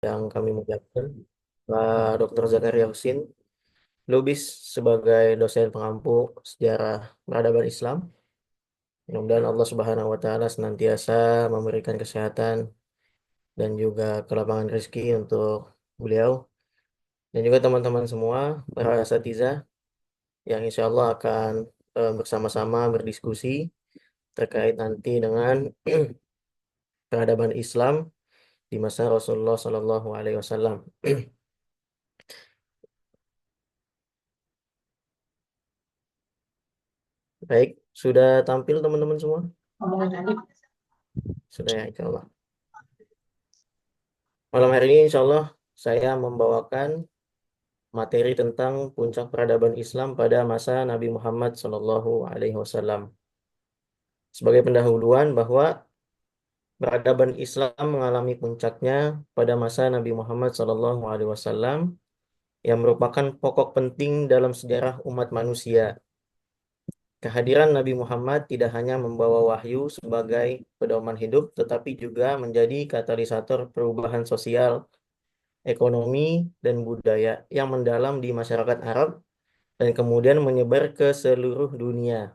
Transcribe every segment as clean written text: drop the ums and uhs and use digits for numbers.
yang kami muliakan, Pak Dr. Zakaria Husin, Lubis sebagai dosen pengampu sejarah peradaban Islam. Mudah-mudahan Allah Subhanahu wa taala senantiasa memberikan kesehatan dan juga kelapangan rezeki untuk beliau dan juga teman-teman semua para asatizah yang insya Allah akan bersama-sama berdiskusi terkait nanti dengan peradaban Islam di masa Rasulullah Shallallahu Alaihi Wasallam. Baik, sudah tampil teman-teman semua? Sudah ya, insya Allah. Malam hari ini insya Allah saya membawakan materi tentang puncak peradaban Islam pada masa Nabi Muhammad Shallallahu Alaihi Wasallam. Sebagai pendahuluan bahwa peradaban Islam mengalami puncaknya pada masa Nabi Muhammad Shallallahu Alaihi Wasallam yang merupakan pokok penting dalam sejarah umat manusia. Kehadiran Nabi Muhammad tidak hanya membawa wahyu sebagai pedoman hidup, tetapi juga menjadi katalisator perubahan sosial, ekonomi, dan budaya yang mendalam di masyarakat Arab dan kemudian menyebar ke seluruh dunia.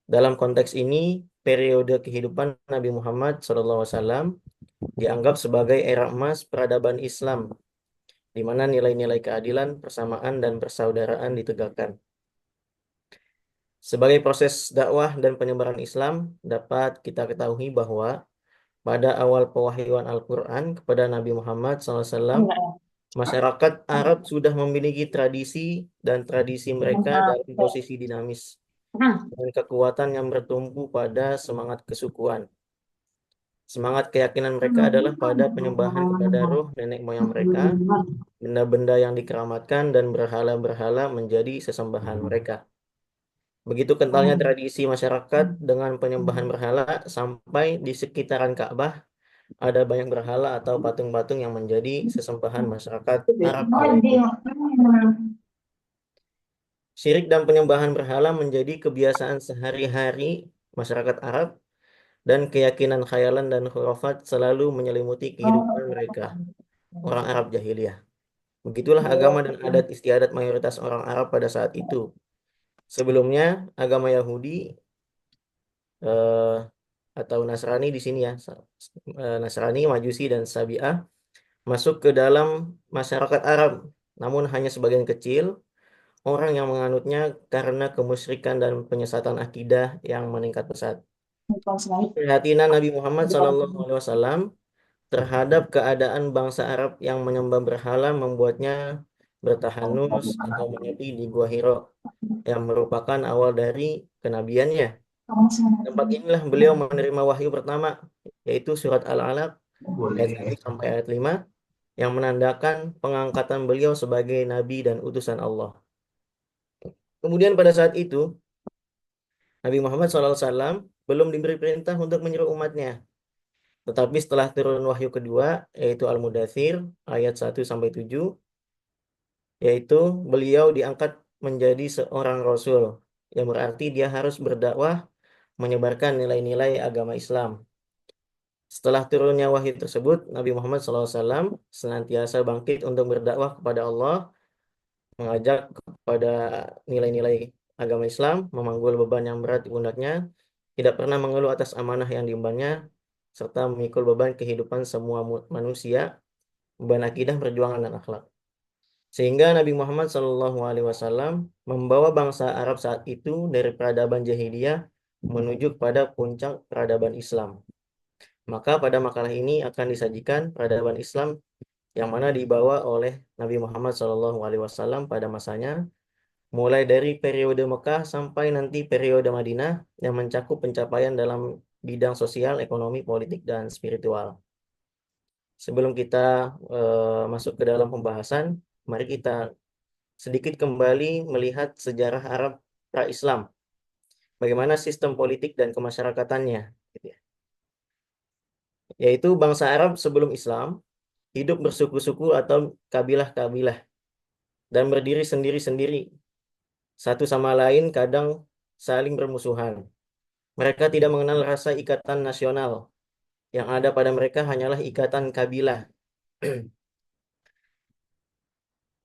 Dalam konteks ini, periode kehidupan Nabi Muhammad SAW dianggap sebagai era emas peradaban Islam, di mana nilai-nilai keadilan, persamaan, dan persaudaraan ditegakkan. Sebagai proses dakwah dan penyebaran Islam, dapat kita ketahui bahwa pada awal pewahyuan Al-Quran kepada Nabi Muhammad SAW, masyarakat Arab sudah memiliki tradisi dan tradisi mereka dalam posisi dinamis, dengan kekuatan yang bertumpu pada semangat kesukuan. Semangat keyakinan mereka adalah pada penyembahan kepada roh nenek moyang mereka, benda-benda yang dikeramatkan, dan berhala-berhala menjadi sesembahan mereka. Begitu kentalnya tradisi masyarakat dengan penyembahan berhala sampai di sekitaran Ka'bah ada banyak berhala atau patung-patung yang menjadi sesembahan masyarakat Arab kala itu. Syirik dan penyembahan berhala menjadi kebiasaan sehari-hari masyarakat Arab dan keyakinan khayalan dan khurafat selalu menyelimuti kehidupan mereka, orang Arab jahiliyah. Begitulah agama dan adat istiadat mayoritas orang Arab pada saat itu. Sebelumnya, agama Yahudi eh, atau Nasrani di sini ya, Nasrani, Majusi, dan Sabi'ah masuk ke dalam masyarakat Arab, namun hanya sebagian kecil orang yang menganutnya karena kemusyrikan dan penyesatan akidah yang meningkat pesat. Keprihatinan Nabi Muhammad SAW terhadap keadaan bangsa Arab yang menyembah berhala membuatnya bertahanus atau menyepi di Gua Hiro yang merupakan awal dari kenabiannya. Tempat inilah beliau menerima wahyu pertama, yaitu surat Al-Alaq ayat 1 sampai ayat 5 yang menandakan pengangkatan beliau sebagai nabi dan utusan Allah. Kemudian pada saat itu, Nabi Muhammad SAW belum diberi perintah untuk menyeru umatnya. Tetapi setelah turun wahyu kedua, yaitu Al-Mudathir ayat 1 sampai 7, yaitu beliau diangkat menjadi seorang rasul, yang berarti dia harus berdakwah menyebarkan nilai-nilai agama Islam. Setelah turunnya wahyu tersebut, Nabi Muhammad SAW senantiasa bangkit untuk berdakwah kepada Allah, mengajak kepada nilai-nilai agama Islam, memanggul beban yang berat di pundaknya, tidak pernah mengeluh atas amanah yang diembannya, serta memikul beban kehidupan semua manusia, beban akidah, perjuangan, dan akhlak. Sehingga Nabi Muhammad SAW membawa bangsa Arab saat itu dari peradaban jahiliyah menuju pada puncak peradaban Islam. Maka pada makalah ini akan disajikan peradaban Islam yang mana dibawa oleh Nabi Muhammad SAW pada masanya, mulai dari periode Mekah sampai nanti periode Madinah yang mencakup pencapaian dalam bidang sosial, ekonomi, politik, dan spiritual. Sebelum kita masuk ke dalam pembahasan, mari kita sedikit kembali melihat sejarah Arab pra-Islam. Bagaimana sistem politik dan kemasyarakatannya, gitu ya. Yaitu bangsa Arab sebelum Islam hidup bersuku-suku atau kabilah-kabilah dan berdiri sendiri-sendiri. Satu sama lain kadang saling bermusuhan. Mereka tidak mengenal rasa ikatan nasional. Yang ada pada mereka hanyalah ikatan kabilah.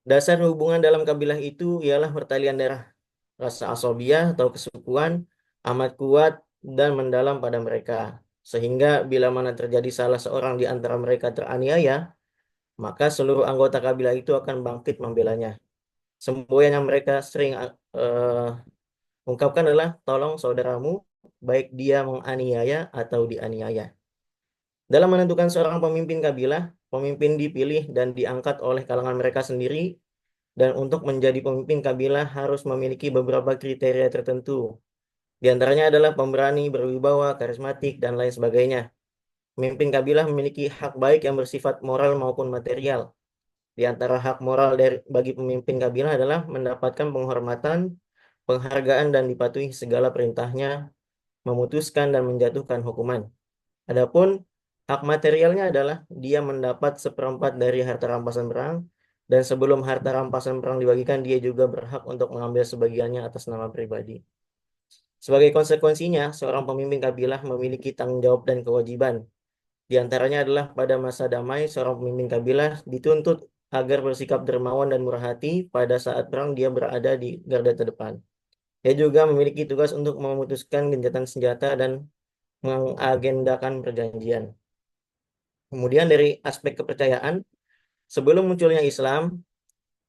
Dasar hubungan dalam kabilah itu ialah pertalian darah. Rasa asobiyah atau kesukuan amat kuat dan mendalam pada mereka. Sehingga bila mana terjadi salah seorang di antara mereka teraniaya, maka seluruh anggota kabilah itu akan bangkit membelanya. Semboyan yang mereka sering ungkapkan adalah tolong saudaramu, baik dia menganiaya atau dianiaya. Dalam menentukan seorang pemimpin kabilah, pemimpin dipilih dan diangkat oleh kalangan mereka sendiri, dan untuk menjadi pemimpin kabilah harus memiliki beberapa kriteria tertentu. Di antaranya adalah pemberani, berwibawa, karismatik, dan lain sebagainya. Pemimpin kabilah memiliki hak baik yang bersifat moral maupun material. Di antara hak moral bagi pemimpin kabilah adalah mendapatkan penghormatan, penghargaan, dan dipatuhi segala perintahnya, memutuskan dan menjatuhkan hukuman. Adapun hak materialnya adalah dia mendapat seperempat dari harta rampasan perang, dan sebelum harta rampasan perang dibagikan, dia juga berhak untuk mengambil sebagiannya atas nama pribadi. Sebagai konsekuensinya, seorang pemimpin kabilah memiliki tanggung jawab dan kewajiban. Di antaranya adalah pada masa damai, seorang pemimpin kabilah dituntut agar bersikap dermawan dan murah hati pada saat perang dia berada di garda terdepan. Dia juga memiliki tugas untuk memutuskan gencatan senjata dan mengagendakan perjanjian. Kemudian dari aspek kepercayaan, sebelum munculnya Islam,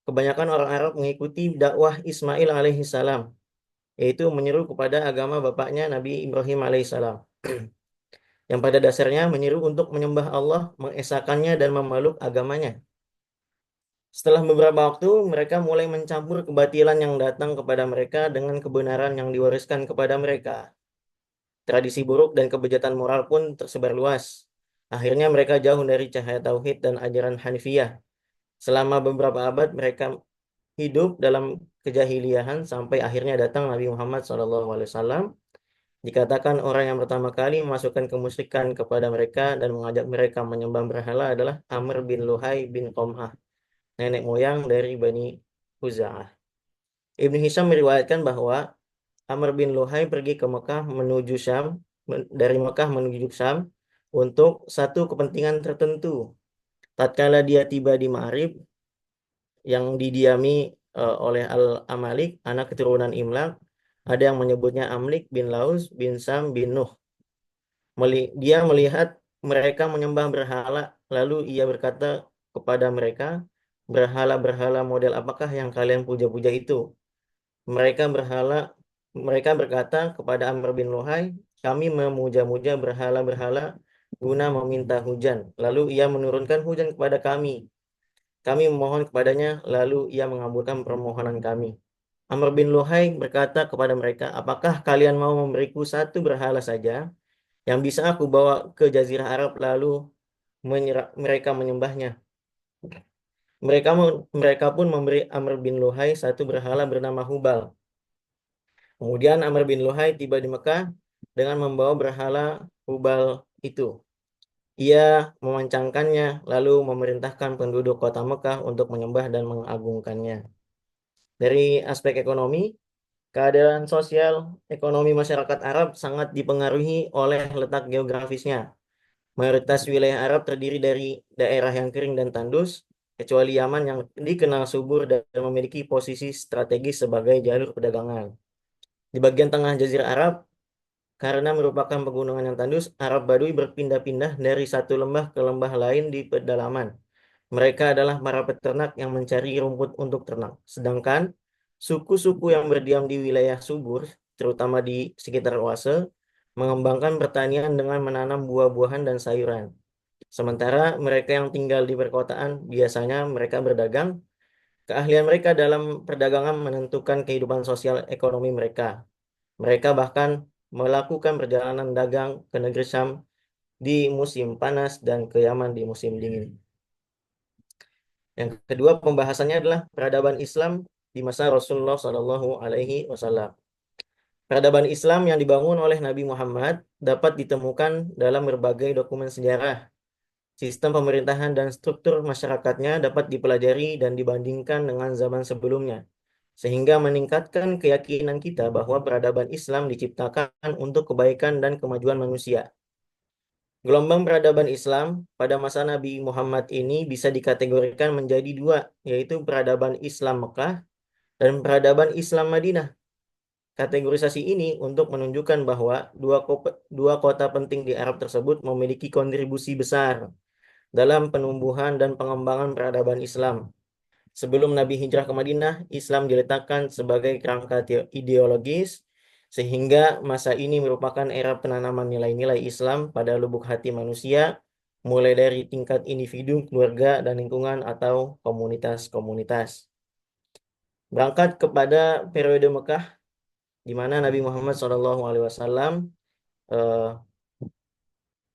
kebanyakan orang Arab mengikuti dakwah Ismail alaihissalam, yaitu menyeru kepada agama bapaknya Nabi Ibrahim alaihissalam, yang pada dasarnya menyeru untuk menyembah Allah, mengesahkannya dan memeluk agamanya. Setelah beberapa waktu, mereka mulai mencampur kebatilan yang datang kepada mereka dengan kebenaran yang diwariskan kepada mereka. Tradisi buruk dan kebejatan moral pun tersebar luas. Akhirnya mereka jauh dari cahaya tauhid dan ajaran Hanifiyah. Selama beberapa abad mereka hidup dalam kejahiliahan sampai akhirnya datang Nabi Muhammad SAW. Dikatakan orang yang pertama kali memasukkan kemusyrikan kepada mereka dan mengajak mereka menyembah berhala adalah Amr bin Luhai bin Qom'ah, nenek moyang dari Bani Huza'ah. Ibnu Hisham meriwayatkan bahwa Amr bin Luhai pergi ke Mekah menuju Syam, dari Mekah menuju Syam untuk satu kepentingan tertentu. Tatkala dia tiba di Ma'rib yang didiami oleh Al-Amalik, anak keturunan Imlak, ada yang menyebutnya Amlik bin Laus bin Sam bin Nuh. Dia melihat mereka menyembah berhala, lalu ia berkata kepada mereka, berhala-berhala model apakah yang kalian puja-puja itu? Mereka berhala, mereka berkata kepada Amr bin Luhai, kami memuja-muja berhala-berhala guna meminta hujan. Lalu ia menurunkan hujan kepada kami. Kami memohon kepadanya, lalu ia mengabulkan permohonan kami. Amr bin Luhai berkata kepada mereka, apakah kalian mau memberiku satu berhala saja yang bisa aku bawa ke Jazirah Arab lalu mereka menyembahnya? Mereka pun memberi Amr bin Luhai satu berhala bernama Hubal. Kemudian Amr bin Luhai tiba di Mekah dengan membawa berhala Hubal itu. Ia memancangkannya lalu memerintahkan penduduk kota Mekah untuk menyembah dan mengagungkannya. Dari aspek ekonomi, keadaan sosial ekonomi masyarakat Arab sangat dipengaruhi oleh letak geografisnya. Mayoritas wilayah Arab terdiri dari daerah yang kering dan tandus, kecuali Yaman yang dikenal subur dan memiliki posisi strategis sebagai jalur perdagangan. Di bagian tengah Jazirah Arab, karena merupakan pegunungan yang tandus, Arab Badui berpindah-pindah dari satu lembah ke lembah lain di pedalaman. Mereka adalah para peternak yang mencari rumput untuk ternak. Sedangkan suku-suku yang berdiam di wilayah subur, terutama di sekitar oase, mengembangkan pertanian dengan menanam buah-buahan dan sayuran. Sementara mereka yang tinggal di perkotaan, biasanya mereka berdagang. Keahlian mereka dalam perdagangan menentukan kehidupan sosial ekonomi mereka. Mereka bahkan melakukan perjalanan dagang ke negeri Syam di musim panas dan ke Yaman di musim dingin. Yang kedua pembahasannya adalah peradaban Islam di masa Rasulullah Shallallahu Alaihi Wasallam. Peradaban Islam yang dibangun oleh Nabi Muhammad dapat ditemukan dalam berbagai dokumen sejarah. Sistem pemerintahan dan struktur masyarakatnya dapat dipelajari dan dibandingkan dengan zaman sebelumnya, sehingga meningkatkan keyakinan kita bahwa peradaban Islam diciptakan untuk kebaikan dan kemajuan manusia. Gelombang peradaban Islam pada masa Nabi Muhammad ini bisa dikategorikan menjadi dua, yaitu peradaban Islam Mekah dan peradaban Islam Madinah. Kategorisasi ini untuk menunjukkan bahwa dua kota penting di Arab tersebut memiliki kontribusi besar dalam penumbuhan dan pengembangan peradaban Islam. Sebelum Nabi hijrah ke Madinah, Islam diletakkan sebagai kerangka ideologis, sehingga masa ini merupakan era penanaman nilai-nilai Islam pada lubuk hati manusia, mulai dari tingkat individu, keluarga, dan lingkungan atau komunitas-komunitas. Berangkat kepada periode Mekah, di mana Nabi Muhammad SAW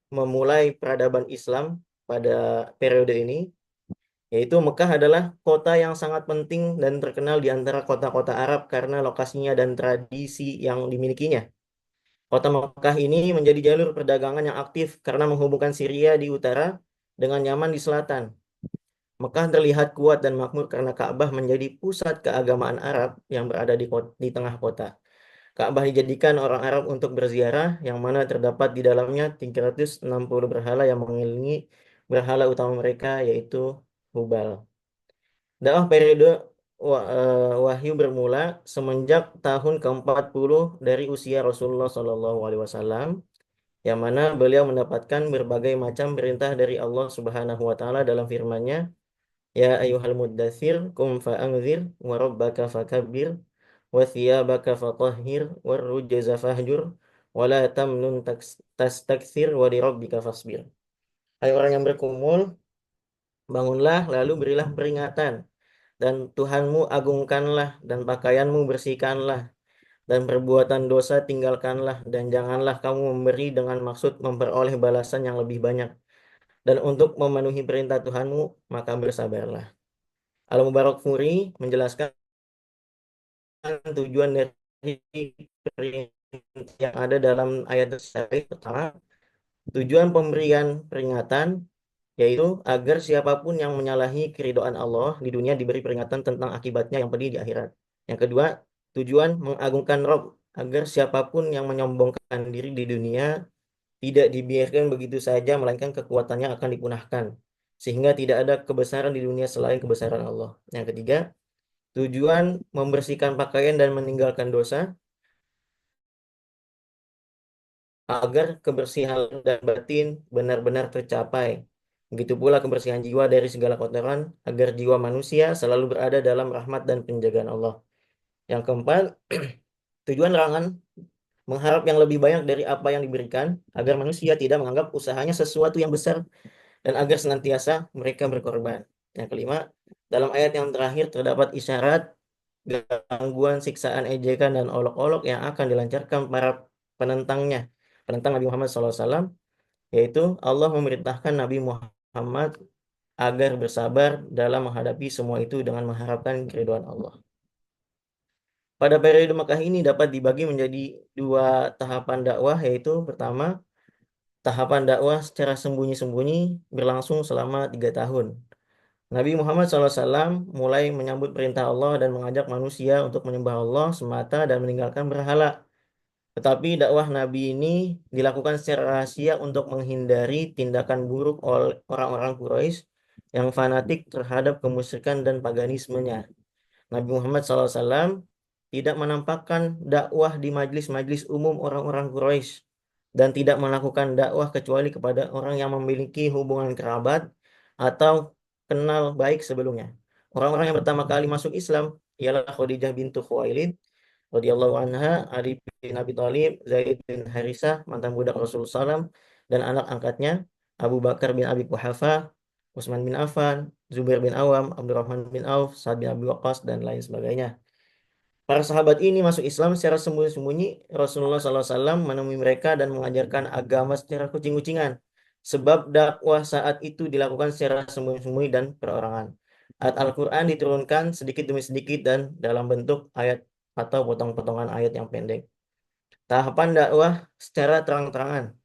memulai peradaban Islam pada periode ini, yaitu Mekah adalah kota yang sangat penting dan terkenal di antara kota-kota Arab karena lokasinya dan tradisi yang dimilikinya. Kota Mekah ini menjadi jalur perdagangan yang aktif karena menghubungkan Syria di utara dengan Yaman di selatan. Mekah terlihat kuat dan makmur karena Ka'bah menjadi pusat keagamaan Arab yang berada di tengah kota. Ka'bah dijadikan orang Arab untuk berziarah, yang mana terdapat di dalamnya 360 berhala yang mengelilingi berhala utama mereka, yaitu Hubal. Dakwah periode wahyu bermula semenjak tahun ke-40 dari usia Rasulullah SAW, yang mana beliau mendapatkan berbagai macam perintah dari Allah Subhanahu wa taala dalam firman-Nya, "Ya ayyuhal muddatsir qum fa'anzir wa rabbaka fakabbir wa thiyabaka fatahhir war rujza fahjur wa la tamnun tastakthir wa li rabbika fasbir." Hai orang yang berkumul, bangunlah lalu berilah peringatan, dan Tuhanmu agungkanlah, dan pakaianmu bersihkanlah, dan perbuatan dosa tinggalkanlah, dan janganlah kamu memberi dengan maksud memperoleh balasan yang lebih banyak. Dan untuk memenuhi perintah Tuhanmu, maka bersabarlah. Al-Mubarakfuri menjelaskan tujuan dari perintah yang ada dalam ayat tersebut. Pertama, tujuan pemberian peringatan yaitu agar siapapun yang menyalahi keridhaan Allah di dunia diberi peringatan tentang akibatnya yang pedih di akhirat. Yang kedua, tujuan mengagungkan Rob, agar siapapun yang menyombongkan diri di dunia tidak dibiarkan begitu saja, melainkan kekuatannya akan dipunahkan, sehingga tidak ada kebesaran di dunia selain kebesaran Allah. Yang ketiga, tujuan membersihkan pakaian dan meninggalkan dosa, agar kebersihan dan batin benar-benar tercapai. Begitu pula kebersihan jiwa dari segala kotoran, agar jiwa manusia selalu berada dalam rahmat dan penjagaan Allah. Yang keempat, tujuan larangan mengharap yang lebih banyak dari apa yang diberikan, agar manusia tidak menganggap usahanya sesuatu yang besar, dan agar senantiasa mereka berkorban. Yang kelima, dalam ayat yang terakhir terdapat isyarat gangguan, siksaan, ejekan, dan olok-olok yang akan dilancarkan para penentangnya, penentang Nabi Muhammad SAW, yaitu Allah memerintahkan Nabi Muhammad agar bersabar dalam menghadapi semua itu dengan mengharapkan keridhaan Allah. Pada periode Makkah ini dapat dibagi menjadi dua tahapan dakwah, yaitu pertama, tahapan dakwah secara sembunyi-sembunyi berlangsung selama 3 tahun. Nabi Muhammad SAW mulai menyambut perintah Allah dan mengajak manusia untuk menyembah Allah semata dan meninggalkan berhala. Tetapi dakwah Nabi ini dilakukan secara rahasia untuk menghindari tindakan buruk oleh orang-orang Quraisy yang fanatik terhadap kemusyrikan dan paganismenya. Nabi Muhammad SAW tidak menampakkan dakwah di majlis-majlis umum orang-orang Quraisy dan tidak melakukan dakwah kecuali kepada orang yang memiliki hubungan kerabat atau kenal baik sebelumnya. Orang-orang yang pertama kali masuk Islam ialah Khadijah bintu Khuwailid radhiyallahu anha, Ali bin Abi Thalib, Zaid bin Harisah, mantan budak Rasulullah SAW, dan anak angkatnya Abu Bakar bin Abi Quhafa, Utsman bin Affan, Zubair bin Awam, Abdurrahman bin Auf, Sa'ad bin Abi Waqqas, dan lain sebagainya. Para sahabat ini masuk Islam secara sembunyi-sembunyi. Rasulullah SAW menemui mereka dan mengajarkan agama secara kucing-kucingan. Sebab dakwah saat itu dilakukan secara sembunyi-sembunyi dan perorangan. Ayat Al-Quran diturunkan sedikit demi sedikit dan dalam bentuk ayat atau potong-potongan ayat yang pendek. Tahapan dakwah secara terang-terangan.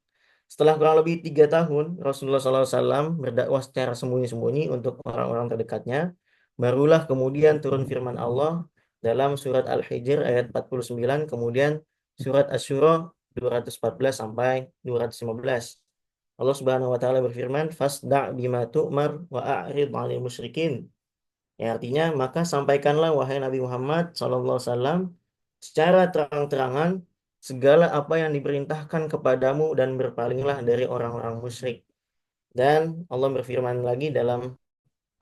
Setelah kurang lebih 3 tahun, Rasulullah SAW berdakwah secara sembunyi-sembunyi untuk orang-orang terdekatnya. Barulah kemudian turun firman Allah dalam surat Al-Hijr ayat 49, kemudian surat Asy-Syura 214 sampai 215. Allah Subhanahu wa taala berfirman, "Fasda' bima tu'mar wa a'rid 'anil musyrikin." Ya, artinya maka sampaikanlah wahai Nabi Muhammad sallallahu alaihi wasallam secara terang-terangan segala apa yang diperintahkan kepadamu dan berpalinglah dari orang-orang musyrik. Dan Allah berfirman lagi dalam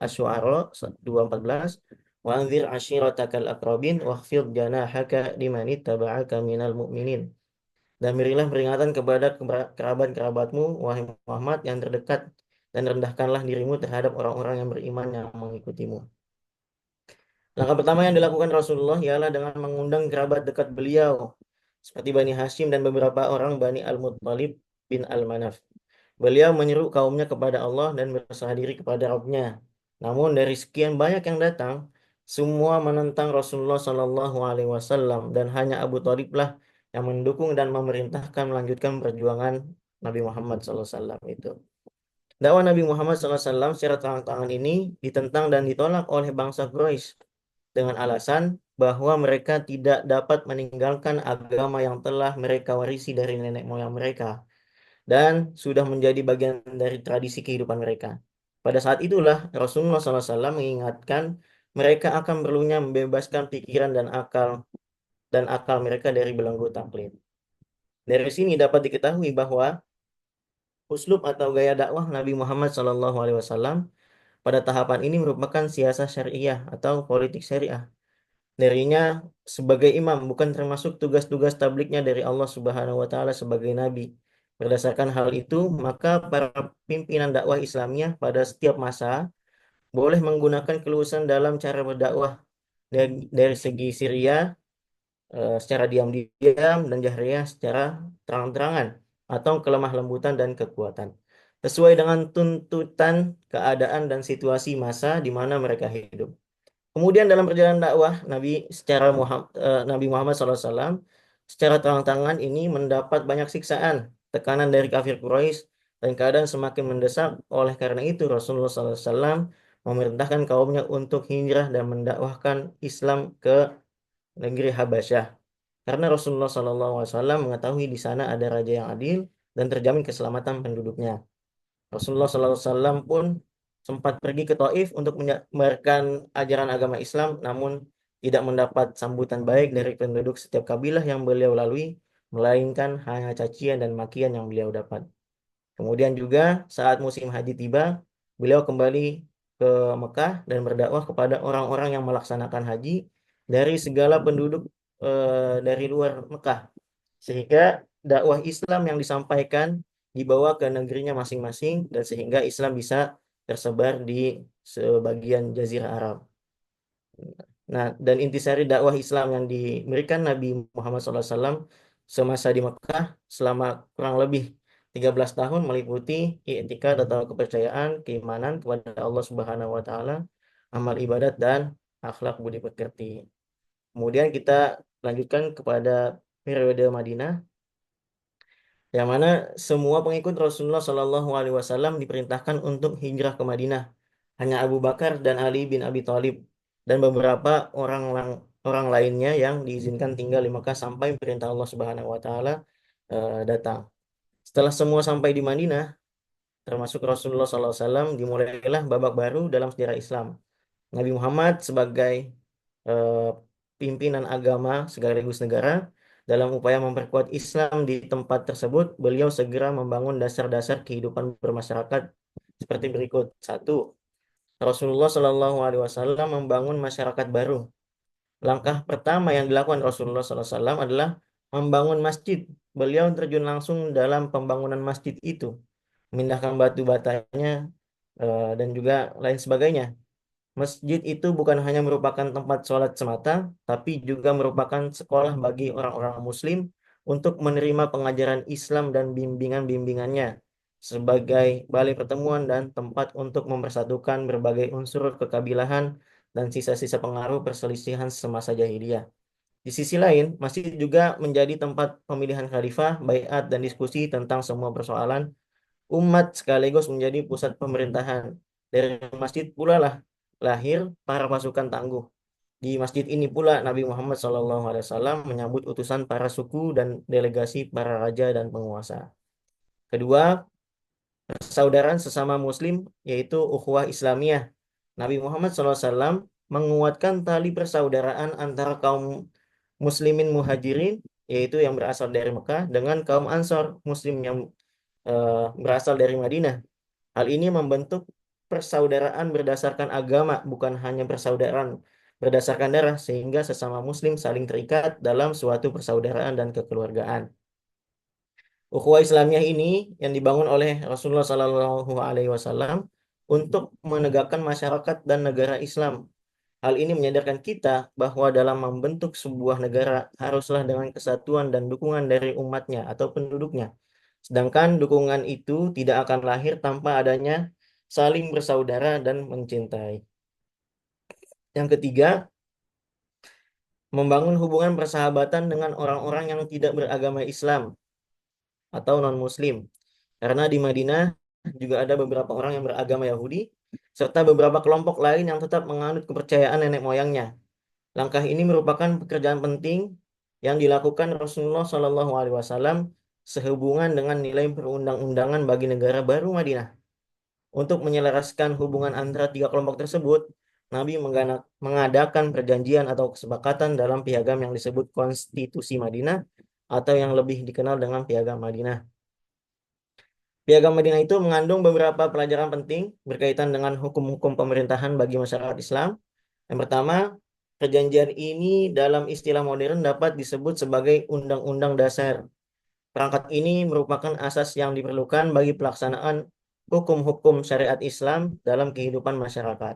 Asy-Syu'ara 2:14, "Wa anzir 'ashiratakal aqrabin wakhfid janahaka liman ittaba'aka minal mu'minin." Dan berilah peringatan kepada kerabat-kerabatmu, wahai Muhammad, yang terdekat, dan rendahkanlah dirimu terhadap orang-orang yang beriman yang mengikutimu. Langkah pertama yang dilakukan Rasulullah ialah dengan mengundang kerabat dekat beliau, seperti Bani Hashim dan beberapa orang Bani Al-Muttalib bin Al-Manaf. Beliau menyeru kaumnya kepada Allah dan berserah diri kepada Rabb-nya. Namun dari sekian banyak yang datang, semua menentang Rasulullah Shallallahu Alaihi Wasallam dan hanya Abu Thalib lah yang mendukung dan memerintahkan melanjutkan perjuangan Nabi Muhammad SAW itu. Dakwah Nabi Muhammad SAW secara terang-terangan ini ditentang dan ditolak oleh bangsa Quraisy dengan alasan bahwa mereka tidak dapat meninggalkan agama yang telah mereka warisi dari nenek moyang mereka dan sudah menjadi bagian dari tradisi kehidupan mereka. Pada saat itulah Rasulullah SAW mengingatkan mereka akan perlunya membebaskan pikiran dan akal mereka dari belenggu taklid. Dari sini dapat diketahui bahwa uslub atau gaya dakwah Nabi Muhammad SAW pada tahapan ini merupakan siasat syariah atau politik syariah. Darinya sebagai imam bukan termasuk tugas-tugas tabliknya dari Allah Subhanahu wa taala sebagai nabi. Berdasarkan hal itu, maka para pimpinan dakwah Islamiyah pada setiap masa boleh menggunakan keluasan dalam cara berdakwah dari segi Syria secara diam-diam dan jahriyah secara terang-terangan atau kelemah lembutan dan kekuatan sesuai dengan tuntutan keadaan dan situasi masa di mana mereka hidup. Kemudian dalam perjalanan dakwah Nabi Muhammad SAW secara terang-terangan ini mendapat banyak siksaan, tekanan dari kafir Quraisy dan keadaan semakin mendesak. Oleh karena itu Rasulullah SAW memerintahkan kaumnya untuk hijrah dan mendakwahkan Islam ke negeri Habasyah. Karena Rasulullah SAW mengetahui di sana ada raja yang adil dan terjamin keselamatan penduduknya. Rasulullah SAW pun sempat pergi ke Taif untuk menyebarkan ajaran agama Islam, namun tidak mendapat sambutan baik dari penduduk setiap kabilah yang beliau lalui, melainkan hanya cacian dan makian yang beliau dapat. Kemudian juga saat musim haji tiba, beliau kembali ke Mekah dan berdakwah kepada orang-orang yang melaksanakan haji dari segala penduduk dari luar Mekah. Sehingga dakwah Islam yang disampaikan dibawa ke negerinya masing-masing dan sehingga Islam bisa tersebar di sebagian Jazirah Arab. Nah, dan intisari dakwah Islam yang diberikan Nabi Muhammad SAW semasa di Mekah selama kurang lebih 13 tahun meliputi i'tikad atau kepercayaan, keimanan kepada Allah Subhanahu wa taala, amal ibadat dan akhlak budi pekerti. Kemudian kita lanjutkan kepada periode Madinah yang mana semua pengikut Rasulullah Shallallahu Alaihi Wasallam diperintahkan untuk hijrah ke Madinah. Hanya Abu Bakar dan Ali bin Abi Thalib dan beberapa orang lainnya yang diizinkan tinggal di Mekah sampai perintah Allah Subhanahu Wa Taala datang. Setelah semua sampai di Madinah, termasuk Rasulullah SAW, dimulailah babak baru dalam sejarah Islam. Nabi Muhammad sebagai eh, pimpinan agama sekaligus negara dalam upaya memperkuat Islam di tempat tersebut, beliau segera membangun dasar-dasar kehidupan bermasyarakat seperti berikut. Satu, Rasulullah Shallallahu Alaihi Wasallam membangun masyarakat baru. Langkah pertama yang dilakukan Rasulullah SAW adalah membangun masjid. Beliau terjun langsung dalam pembangunan masjid itu, memindahkan batu batanya dan juga lain sebagainya. Masjid itu bukan hanya merupakan tempat sholat semata, tapi juga merupakan sekolah bagi orang-orang Muslim untuk menerima pengajaran Islam dan bimbingan-bimbingannya sebagai balai pertemuan dan tempat untuk mempersatukan berbagai unsur kekabilahan dan sisa-sisa pengaruh perselisihan semasa jahiliyah. Di sisi lain, masjid juga menjadi tempat pemilihan khalifah, baiat, dan diskusi tentang semua persoalan umat sekaligus menjadi pusat pemerintahan. Dari masjid pula lah lahir para pasukan tangguh. Di masjid ini pula Nabi Muhammad SAW menyambut utusan para suku dan delegasi para raja dan penguasa. Kedua, persaudaraan sesama muslim, yaitu ukhuwah Islamiyah. Nabi Muhammad SAW menguatkan tali persaudaraan antara kaum muslimin muhajirin, yaitu yang berasal dari Mekah, dengan kaum Ansor muslim yang berasal dari Madinah. Hal ini membentuk persaudaraan berdasarkan agama, bukan hanya persaudaraan berdasarkan darah, sehingga sesama muslim saling terikat dalam suatu persaudaraan dan kekeluargaan. Ukhuwah Islamiyah ini yang dibangun oleh Rasulullah Sallallahu Alaihi Wasallam untuk menegakkan masyarakat dan negara Islam. Hal ini menyadarkan kita bahwa dalam membentuk sebuah negara haruslah dengan kesatuan dan dukungan dari umatnya atau penduduknya. Sedangkan dukungan itu tidak akan lahir tanpa adanya saling bersaudara dan mencintai. Yang ketiga, membangun hubungan persahabatan dengan orang-orang yang tidak beragama Islam atau non-Muslim. Karena di Madinah juga ada beberapa orang yang beragama Yahudi, serta beberapa kelompok lain yang tetap menganut kepercayaan nenek moyangnya. Langkah ini merupakan pekerjaan penting yang dilakukan Rasulullah Shallallahu Alaihi Wasallam sehubungan dengan nilai perundang-undangan bagi negara baru Madinah. Untuk menyelaraskan hubungan antara tiga kelompok tersebut, Nabi mengadakan perjanjian atau kesepakatan dalam piagam yang disebut Konstitusi Madinah atau yang lebih dikenal dengan Piagam Madinah. Piagam Madinah itu mengandung beberapa pelajaran penting berkaitan dengan hukum-hukum pemerintahan bagi masyarakat Islam. Yang pertama, perjanjian ini dalam istilah modern dapat disebut sebagai Undang-Undang Dasar. Perangkat ini merupakan asas yang diperlukan bagi pelaksanaan hukum-hukum syariat Islam dalam kehidupan masyarakat.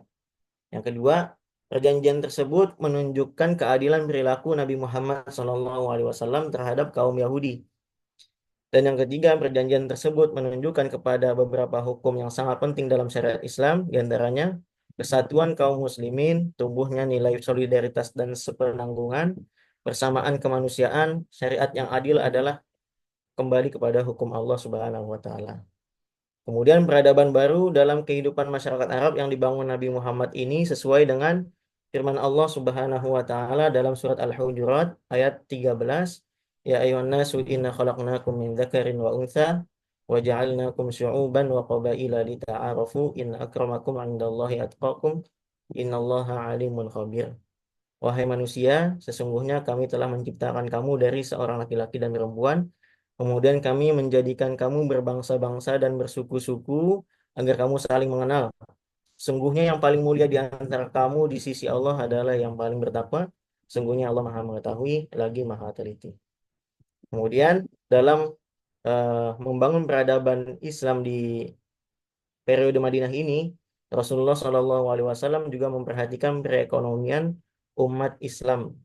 Yang kedua, perjanjian tersebut menunjukkan keadilan perilaku Nabi Muhammad SAW terhadap kaum Yahudi. Dan yang ketiga, perjanjian tersebut menunjukkan kepada beberapa hukum yang sangat penting dalam syariat Islam, diantaranya kesatuan kaum muslimin, tumbuhnya nilai solidaritas dan sepenanggungan, persamaan kemanusiaan, syariat yang adil adalah kembali kepada hukum Allah Subhanahu wa taala. Kemudian peradaban baru dalam kehidupan masyarakat Arab yang dibangun Nabi Muhammad ini sesuai dengan firman Allah Subhanahu wa taala dalam surat Al-Hujurat ayat 13, ya ayyuhan nasu inna khalaqnakum min dzakarin wa untha wa ja'alnakum syu'uban wa qabaila lita'arafu inna akramakum 'indallahi atqakum innallaha 'alimun khabir. Wahai manusia, sesungguhnya kami telah menciptakan kamu dari seorang laki-laki dan perempuan. Kemudian kami menjadikan kamu berbangsa-bangsa dan bersuku-suku agar kamu saling mengenal. Sungguhnya yang paling mulia di antara kamu di sisi Allah adalah yang paling bertakwa. Sungguhnya Allah Maha Mengetahui lagi Maha Teliti. Kemudian dalam membangun peradaban Islam di periode Madinah ini, Rasulullah SAW juga memperhatikan perekonomian umat Islam,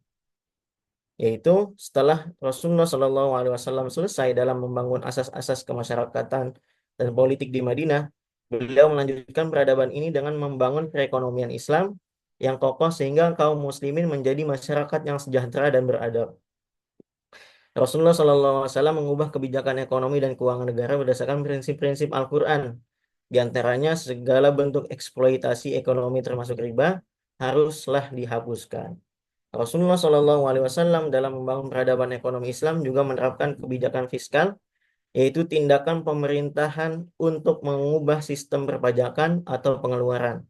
yaitu setelah Rasulullah SAW selesai dalam membangun asas-asas kemasyarakatan dan politik di Madinah, beliau melanjutkan peradaban ini dengan membangun perekonomian Islam yang kokoh sehingga kaum muslimin menjadi masyarakat yang sejahtera dan beradab. Rasulullah SAW mengubah kebijakan ekonomi dan keuangan negara berdasarkan prinsip-prinsip Al-Quran. Di antaranya segala bentuk eksploitasi ekonomi termasuk riba haruslah dihapuskan. Rasulullah SAW dalam membangun peradaban ekonomi Islam juga menerapkan kebijakan fiskal, yaitu tindakan pemerintahan untuk mengubah sistem perpajakan atau pengeluaran.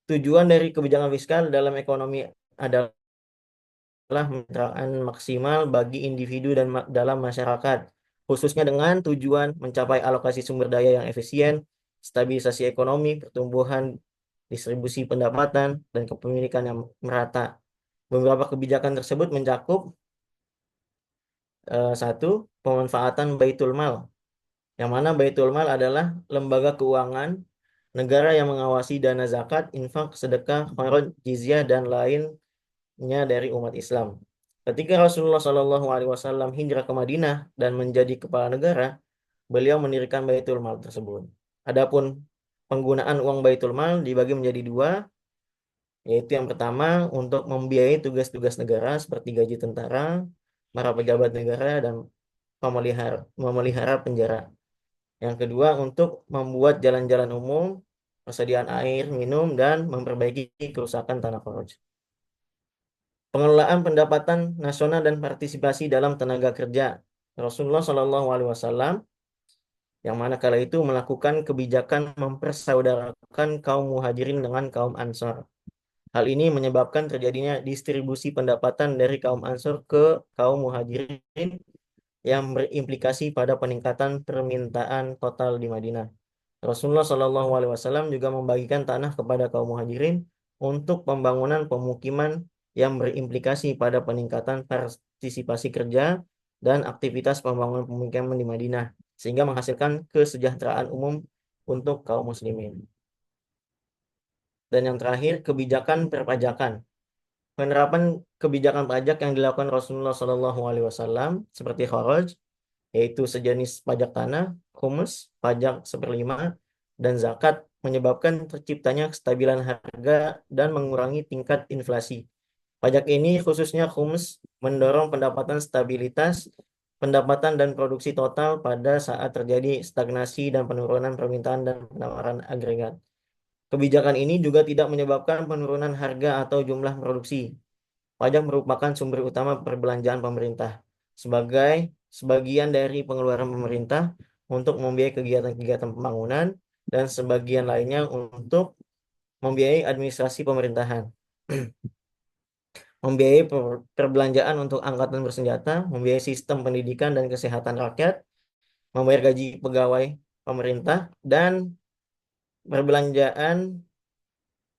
Tujuan dari kebijakan fiskal dalam ekonomi adalah pencapaian maksimal bagi individu dan dalam masyarakat, khususnya dengan tujuan mencapai alokasi sumber daya yang efisien, stabilisasi ekonomi, pertumbuhan, distribusi pendapatan, dan kepemilikan yang merata. Beberapa kebijakan tersebut mencakup satu, pemanfaatan Baitul Mal, yang mana Baitul Mal adalah lembaga keuangan negara yang mengawasi dana zakat, infak, sedekah, kharaj, jizyah, dan lainnya dari umat Islam. Ketika Rasulullah SAW hijrah ke Madinah dan menjadi kepala negara, beliau mendirikan Baitul Mal tersebut. Adapun penggunaan uang Baitul Mal dibagi menjadi dua, yaitu yang pertama untuk membiayai tugas-tugas negara seperti gaji tentara, para pejabat negara, dan memelihara penjara. Yang kedua untuk membuat jalan-jalan umum, persediaan air, minum, dan memperbaiki kerusakan tanah kharaj. Pengelolaan pendapatan nasional dan partisipasi dalam tenaga kerja. Rasulullah SAW yang mana kala itu melakukan kebijakan mempersaudarakan kaum muhajirin dengan kaum ansor. Hal ini menyebabkan terjadinya distribusi pendapatan dari kaum ansor ke kaum muhajirin yang berimplikasi pada peningkatan permintaan total di Madinah. Rasulullah Shallallahu Alaihi Wasallam juga membagikan tanah kepada kaum muhajirin untuk pembangunan pemukiman yang berimplikasi pada peningkatan partisipasi kerja dan aktivitas pembangunan pemukiman di Madinah, sehingga menghasilkan kesejahteraan umum untuk kaum muslimin. Dan yang terakhir, kebijakan perpajakan. Penerapan kebijakan pajak yang dilakukan Rasulullah Shallallahu Alaihi Wasallam seperti kharaj, yaitu sejenis pajak tanah, khumus, pajak seperlima, dan zakat menyebabkan terciptanya kestabilan harga dan mengurangi tingkat inflasi. Pajak ini khususnya khumus mendorong pendapatan stabilitas, pendapatan dan produksi total pada saat terjadi stagnasi dan penurunan permintaan dan penawaran agregat. Kebijakan ini juga tidak menyebabkan penurunan harga atau jumlah produksi. Pajak merupakan sumber utama perbelanjaan pemerintah sebagai sebagian dari pengeluaran pemerintah untuk membiayai kegiatan-kegiatan pembangunan dan sebagian lainnya untuk membiayai administrasi pemerintahan, membiayai perbelanjaan untuk angkatan bersenjata, membiayai sistem pendidikan dan kesehatan rakyat, membayar gaji pegawai pemerintah, dan perbelanjaan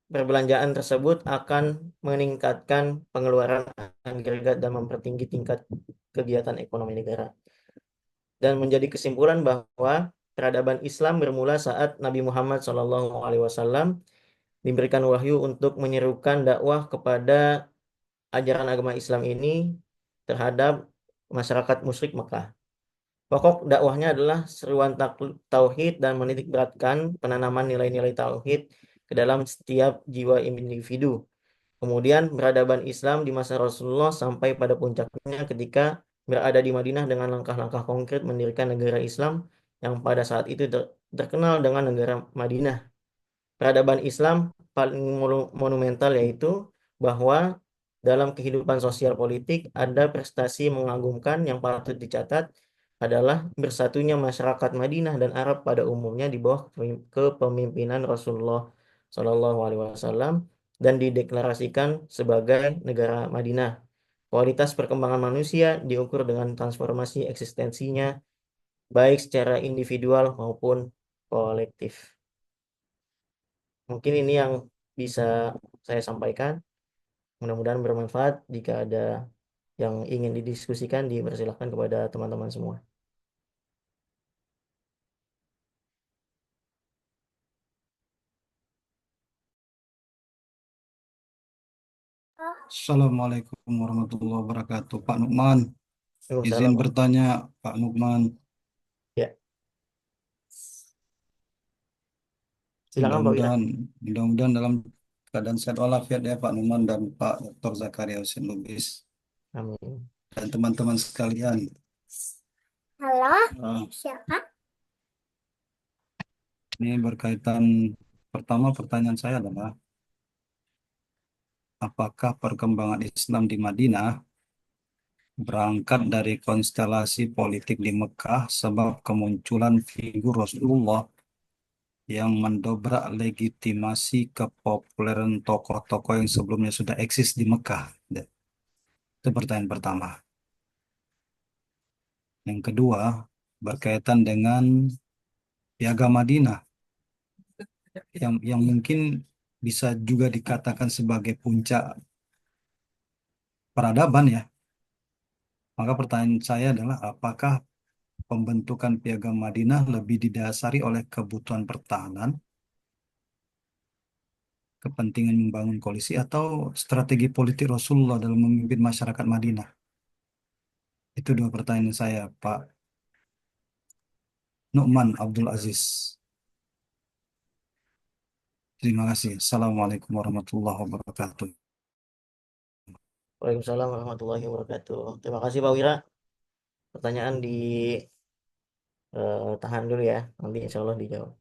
perbelanjaan tersebut akan meningkatkan pengeluaran agregat dan mempertinggi tingkat kegiatan ekonomi negara. Dan menjadi kesimpulan bahwa peradaban Islam bermula saat Nabi Muhammad SAW diberikan wahyu untuk menyerukan dakwah kepada ajaran agama Islam ini terhadap masyarakat musyrik Mekah. Pokok dakwahnya adalah seruan tauhid dan menitik beratkan penanaman nilai-nilai tauhid ke dalam setiap jiwa individu. Kemudian peradaban Islam di masa Rasulullah sampai pada puncaknya ketika berada di Madinah dengan langkah-langkah konkret mendirikan negara Islam yang pada saat itu terkenal dengan negara Madinah. Peradaban Islam paling monumental yaitu bahwa dalam kehidupan sosial politik ada prestasi mengagumkan yang patut dicatat adalah bersatunya masyarakat Madinah dan Arab pada umumnya di bawah kepemimpinan Rasulullah Shallallahu Alaihi Wasallam dan dideklarasikan sebagai negara Madinah. Kualitas perkembangan manusia diukur dengan transformasi eksistensinya baik secara individual maupun kolektif. Mungkin ini yang bisa saya sampaikan. Mudah-mudahan bermanfaat. Jika ada yang ingin didiskusikan, dipersilahkan kepada teman-teman semua. Assalamualaikum warahmatullahi wabarakatuh. Pak Nukman, izin Waalaikumsalam bertanya, Pak Nukman. Ya, silakan Pak Wira. Mudah-mudahan, mudah-mudahan dalam keadaan sehat walafiat ya Pak Nukman dan Pak Dr. Zakaria Husin Lubis Amin. dan teman-teman sekalian. Halo, Ah, siapa? ini berkaitan, pertama pertanyaan saya adalah, apakah perkembangan Islam di Madinah berangkat dari konstelasi politik di Mekah sebab kemunculan figur Rasulullah yang mendobrak legitimasi kepopuleran tokoh-tokoh yang sebelumnya sudah eksis di Mekah? Itu pertanyaan pertama. Yang kedua, berkaitan dengan Piagam Madinah yang mungkin bisa juga dikatakan sebagai puncak peradaban ya. Maka pertanyaan saya adalah apakah pembentukan Piagam Madinah lebih didasari oleh kebutuhan pertahanan, kepentingan membangun koalisi, atau strategi politik Rasulullah dalam memimpin masyarakat Madinah? Itu dua pertanyaan saya, Pak Nu'man Abdul Aziz. Terima kasih. Assalamualaikum warahmatullahi wabarakatuh. Waalaikumsalam warahmatullahi wabarakatuh. Terima kasih Pak Wira. Pertanyaan tahan dulu ya. Nanti insya Allah dijawab.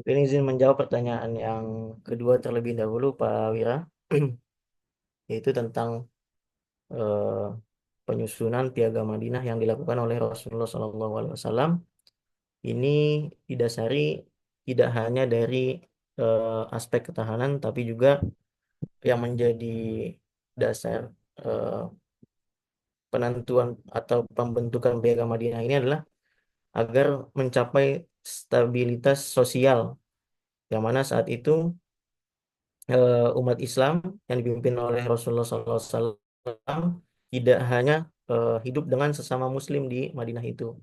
Ini izin menjawab pertanyaan yang kedua terlebih dahulu, Pak Wira, yaitu tentang eh, penyusunan Piagam Madinah yang dilakukan oleh Rasulullah SAW. Ini didasari tidak hanya dari aspek ketahanan, tapi juga yang menjadi dasar eh, penentuan atau pembentukan Piagam Madinah ini adalah agar mencapai stabilitas sosial, yang mana saat itu umat Islam yang dipimpin oleh Rasulullah SAW tidak hanya hidup dengan sesama Muslim di Madinah itu,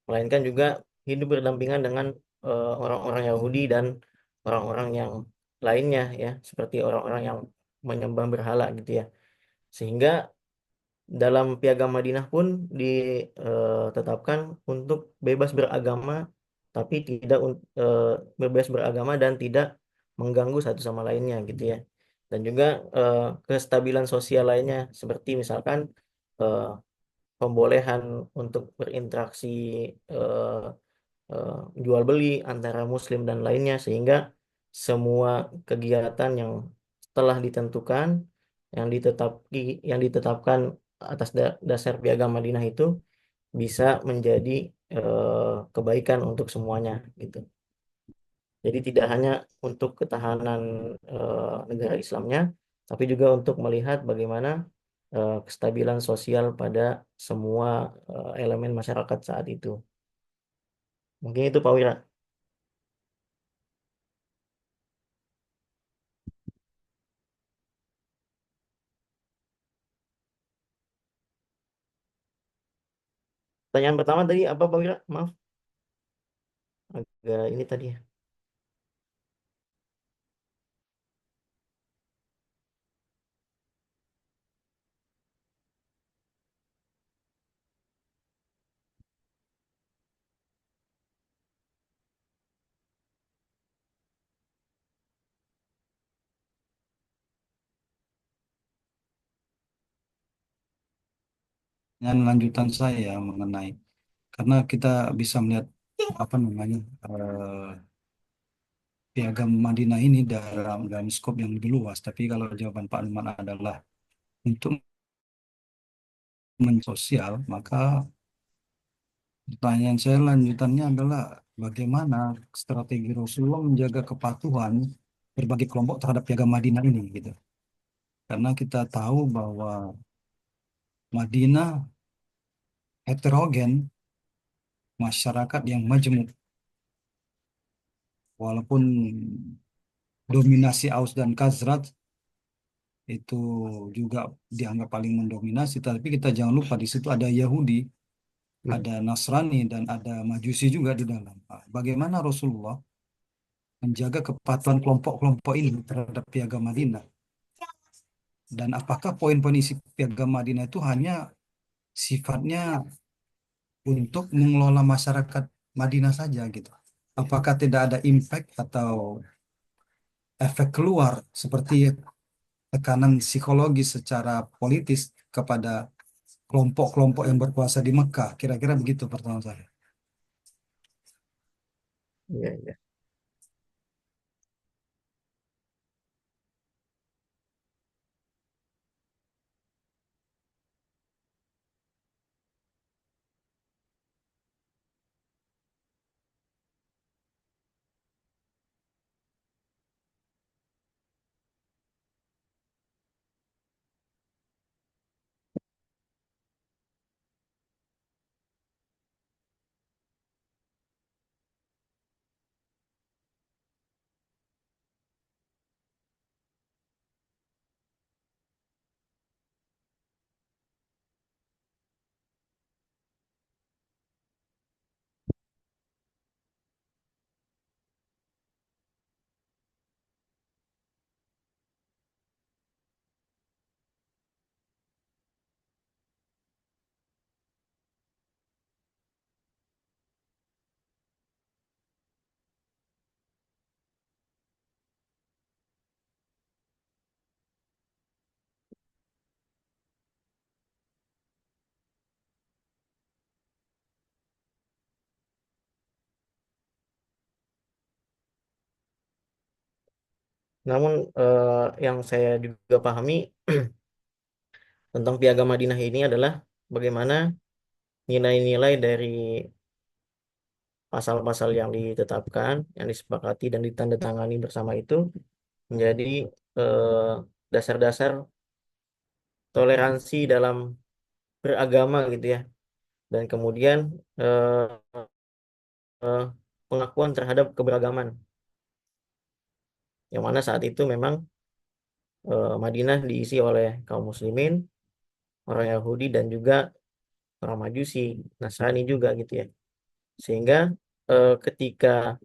melainkan juga hidup berdampingan dengan orang-orang Yahudi dan orang-orang yang lainnya ya, seperti orang-orang yang menyembah berhala gitu ya. Sehingga dalam Piagam Madinah pun ditetapkan untuk bebas beragama, tapi tidak bebas beragama dan tidak mengganggu satu sama lainnya gitu ya. Dan juga kestabilan sosial lainnya, seperti misalkan eh, pembolehan untuk berinteraksi eh, eh, jual beli antara Muslim dan lainnya, sehingga semua kegiatan yang telah ditentukan, yang ditetapkan atas dasar Piagam Madinah itu bisa menjadi kebaikan untuk semuanya gitu. Jadi tidak hanya untuk ketahanan negara Islamnya, tapi juga untuk melihat bagaimana kestabilan sosial pada semua elemen masyarakat saat itu. Mungkin itu Pak Wira. Pertanyaan pertama tadi apa Pak Wira? Maaf, agak ini tadi ya. Dan lanjutan saya mengenai karena kita bisa melihat apa namanya piagam Madinah ini dalam skop yang lebih luas. Tapi kalau jawaban Pak Numan adalah untuk mensosial, maka pertanyaan saya lanjutannya adalah bagaimana strategi Rasulullah menjaga kepatuhan berbagai kelompok terhadap piagam Madinah ini gitu. Karena kita tahu bahwa Madinah heterogen, masyarakat yang majemuk, walaupun dominasi Aus dan Khazraj itu juga dianggap paling mendominasi, tapi kita jangan lupa di situ ada Yahudi, Hmm. ada Nasrani, dan ada Majusi juga di dalam. Nah, bagaimana Rasulullah menjaga kepatuhan kelompok-kelompok ini terhadap Piagam Madinah? Dan apakah poin-poin isi Piagam Madinah itu hanya sifatnya untuk mengelola masyarakat Madinah saja gitu? Apakah tidak ada impact atau efek keluar seperti tekanan psikologis secara politis kepada kelompok-kelompok yang berkuasa di Mekah? Kira-kira begitu pertanyaan saya. Iya, iya. Namun yang saya juga pahami tentang Piagam Madinah ini adalah bagaimana nilai-nilai dari pasal-pasal yang ditetapkan, yang disepakati dan ditandatangani bersama itu menjadi eh, dasar-dasar toleransi dalam beragama gitu ya. Dan kemudian eh, eh, pengakuan terhadap keberagaman, yang mana saat itu memang Madinah diisi oleh kaum muslimin, orang Yahudi dan juga orang Majusi, Nasrani juga gitu ya. Sehingga ketika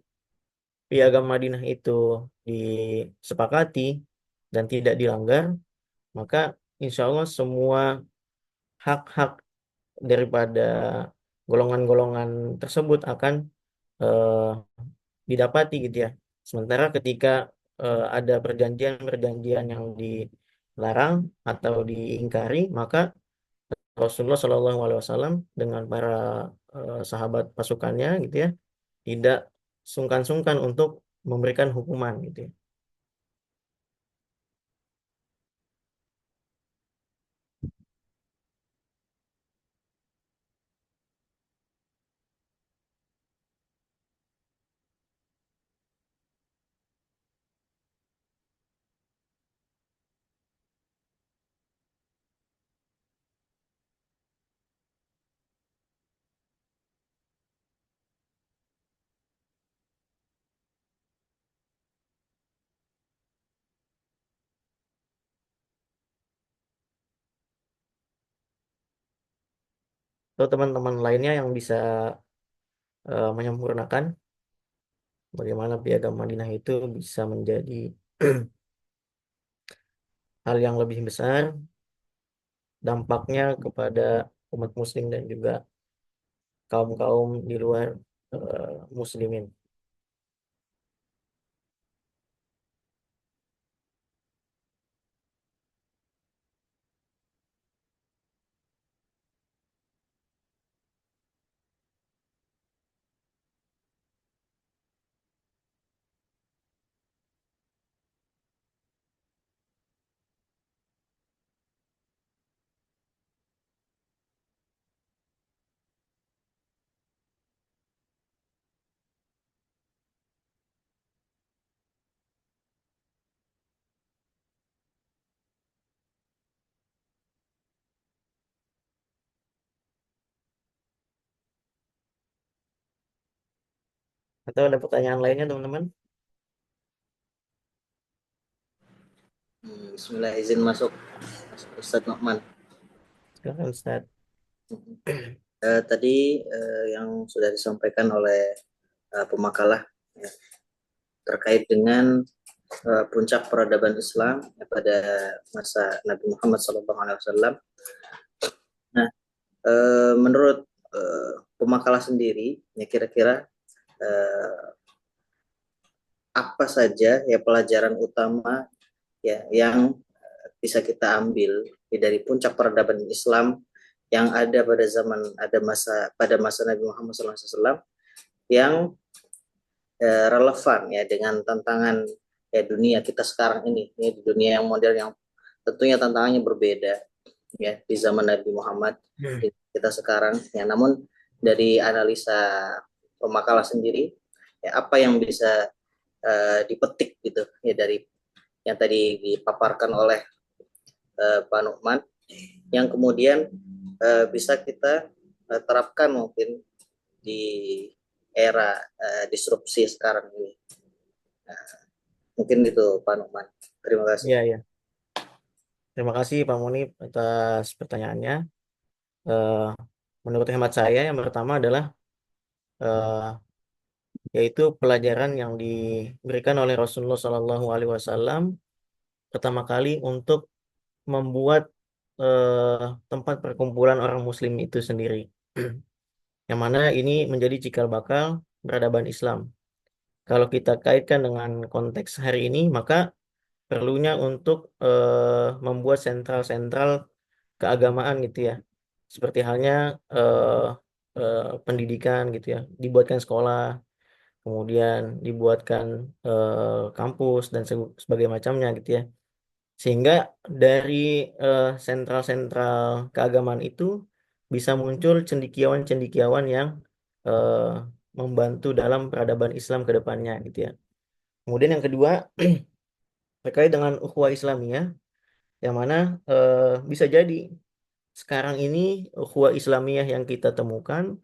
Piagam Madinah itu disepakati dan tidak dilanggar, maka insya Allah semua hak-hak daripada golongan-golongan tersebut akan eh, didapati gitu ya. Sementara ketika ada perjanjian-perjanjian yang dilarang atau diingkari, maka Rasulullah Shallallahu Alaihi Wasallam dengan para sahabat pasukannya gitu ya tidak sungkan-sungkan untuk memberikan hukuman gitu ya. Atau teman-teman lainnya yang bisa menyempurnakan bagaimana Piagam Madinah itu bisa menjadi hal yang lebih besar dampaknya kepada umat muslim dan juga kaum-kaum di luar muslimin. Atau ada pertanyaan lainnya teman-teman? Bismillah, izin masuk Ustadz Nokman. Silakan Ustaz. Tadi yang sudah disampaikan oleh pemakalah ya, terkait dengan puncak peradaban Islam ya, pada masa Nabi Muhammad SAW. Nah, menurut pemakalah sendiri, ya kira-kira apa saja ya pelajaran utama ya yang bisa kita ambil ya, dari puncak peradaban Islam yang ada pada masa Nabi Muhammad SAW yang relevan ya dengan tantangan ya dunia kita sekarang ini ya, di dunia yang modern yang tentunya tantangannya berbeda ya di zaman Nabi Muhammad kita sekarang ya. Namun dari analisa pemakalah sendiri ya apa yang bisa dipetik gitu ya dari yang tadi dipaparkan oleh Pak Nukman yang kemudian bisa kita terapkan mungkin di era disrupsi sekarang ini. Mungkin itu Pak Nukman. Terima kasih. Iya, iya. Terima kasih Pak Munib atas pertanyaannya. Eh, Menurut hemat saya yang pertama adalah yaitu pelajaran yang diberikan oleh Rasulullah Shallallahu Alaihi Wasallam pertama kali untuk membuat tempat perkumpulan orang Muslim itu sendiri, yang mana ini menjadi cikal bakal peradaban Islam. Kalau kita kaitkan dengan konteks hari ini, maka perlunya untuk membuat sentral-sentral keagamaan gitu ya, seperti halnya pendidikan gitu ya, dibuatkan sekolah. kemudian dibuatkan kampus dan sebagainya macamnya gitu ya. Sehingga dari sentral-sentral keagamaan itu bisa muncul cendekiawan-cendekiawan yang eh, membantu dalam peradaban Islam ke depannya gitu ya. Kemudian yang kedua terkait dengan ukhuwah Islamiyah yang mana bisa jadi sekarang ini ukhuwah Islamiyah yang kita temukan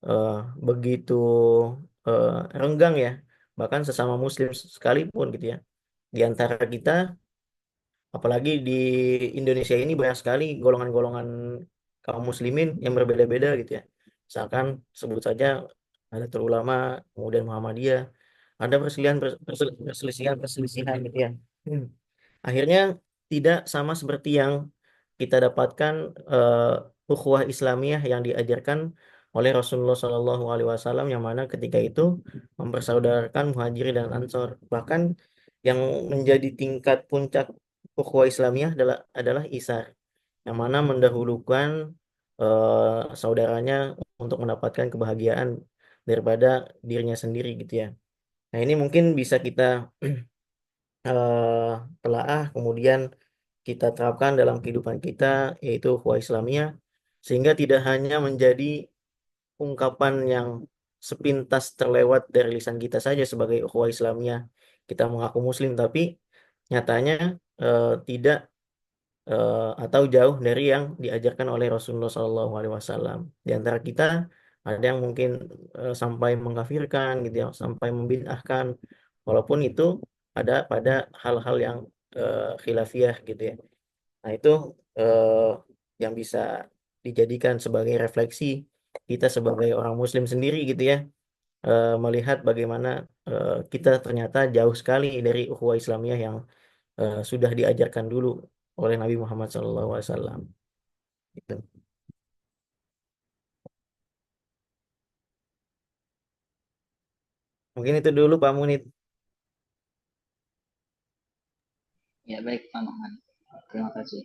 eh, begitu eh, renggang ya, bahkan sesama Muslim sekalipun gitu ya. Di antara kita, apalagi di Indonesia ini banyak sekali golongan-golongan kaum muslimin yang berbeda-beda gitu ya. Misalkan sebut saja Nahdlatul Ulama, kemudian Muhammadiyah, ada perselisihan gitu ya. Hmm. Akhirnya tidak sama seperti yang kita dapatkan ukhuwah Islamiyah yang diajarkan oleh Rasulullah SAW yang mana ketika itu mempersaudarakan Muhajirin dan Ansor. Bahkan yang menjadi tingkat puncak ukhuwah Islamiyah adalah Isar yang mana mendahulukan saudaranya untuk mendapatkan kebahagiaan daripada dirinya sendiri gitu ya. Nah, ini mungkin bisa kita telaah kemudian kita terapkan dalam kehidupan kita yaitu ukhuwah Islamiyah sehingga tidak hanya menjadi ungkapan yang sepintas terlewat dari lisan kita saja sebagai ukhuwah Islamiyah kita mengaku muslim tapi nyatanya tidak atau jauh dari yang diajarkan oleh Rasulullah SAW. Di antara kita ada yang mungkin sampai mengkafirkan gitu ya, sampai membid'ahkan, walaupun itu ada pada hal-hal yang khilafiyah gitu ya. Nah itu eh, yang bisa dijadikan sebagai refleksi kita sebagai orang Muslim sendiri gitu ya, melihat bagaimana kita ternyata jauh sekali dari ukhuwah Islamiyah yang sudah diajarkan dulu oleh Nabi Muhammad SAW. Gitu. Mungkin itu dulu Pak Munit. Ya baik Pak Maman. Terima kasih.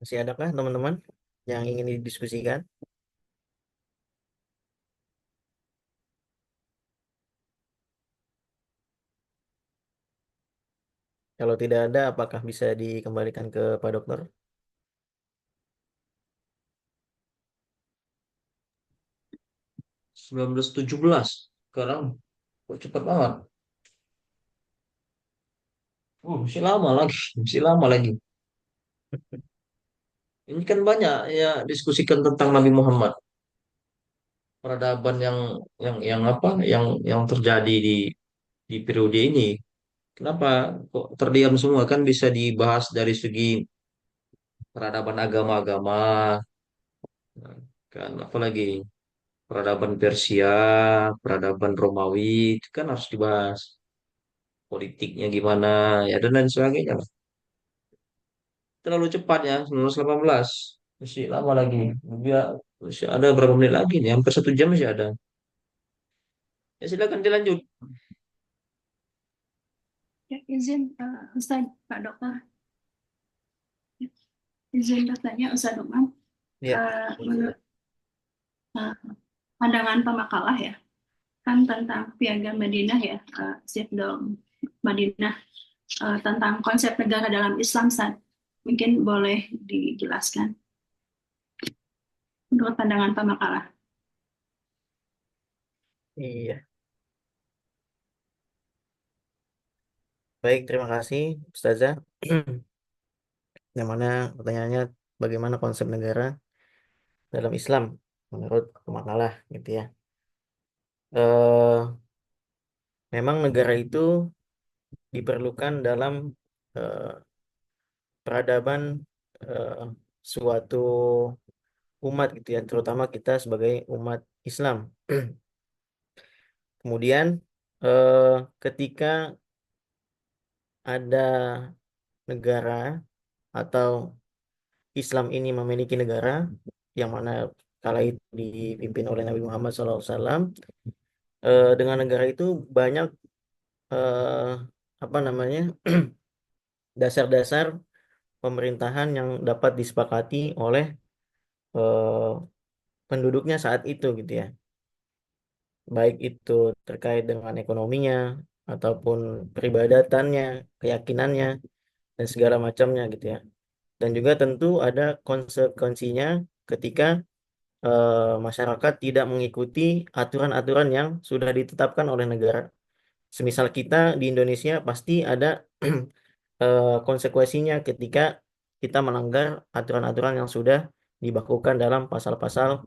Masih adakah teman-teman yang ingin didiskusikan? Kalau tidak ada, apakah bisa dikembalikan ke Pak Dokter? 1917 sekarang kok cepat banget. Masih lama lagi, masih lama lagi. Ini kan banyak ya diskusikan tentang Nabi Muhammad, peradaban yang apa, yang terjadi di periode ini. Kenapa kok terdiam semua? Kan bisa dibahas dari segi peradaban agama-agama, kan apalagi peradaban Persia, peradaban Romawi, itu kan harus dibahas. Politiknya gimana, ya dan lain sebagainya. Terlalu cepat ya 1918 masih lama lagi dia masih ada berapa menit lagi nih hampir 1 jam masih ada ya silakan dilanjut. Ya, izin Ustaz, Pak Dokter, izin bertanya Ustaz Umam. Ya. Menurut pandangan pemakalah ya, kan tentang Piagam Madinah ya, Sifdom Madinah, tentang konsep negara dalam Islam, Ustaz. Mungkin boleh dijelaskan menurut pandangan pemakalah. Iya. Baik, terima kasih Ustazah. Yang mana pertanyaannya bagaimana konsep negara dalam Islam menurut makalah gitu ya. Eh, Memang negara itu diperlukan dalam eh, peradaban eh, suatu umat gitu ya, terutama kita sebagai umat Islam. Kemudian ketika ada negara atau Islam ini memiliki negara yang mana kala itu dipimpin oleh Nabi Muhammad SAW, dengan negara itu banyak eh, apa namanya dasar-dasar pemerintahan yang dapat disepakati oleh eh, penduduknya saat itu gitu ya, baik itu terkait dengan ekonominya ataupun peribadatannya, keyakinannya dan segala macamnya gitu ya. Dan juga tentu ada konsekuensinya ketika masyarakat tidak mengikuti aturan-aturan yang sudah ditetapkan oleh negara. Semisal kita di Indonesia pasti ada konsekuensinya ketika kita melanggar aturan-aturan yang sudah dibakukan dalam pasal-pasal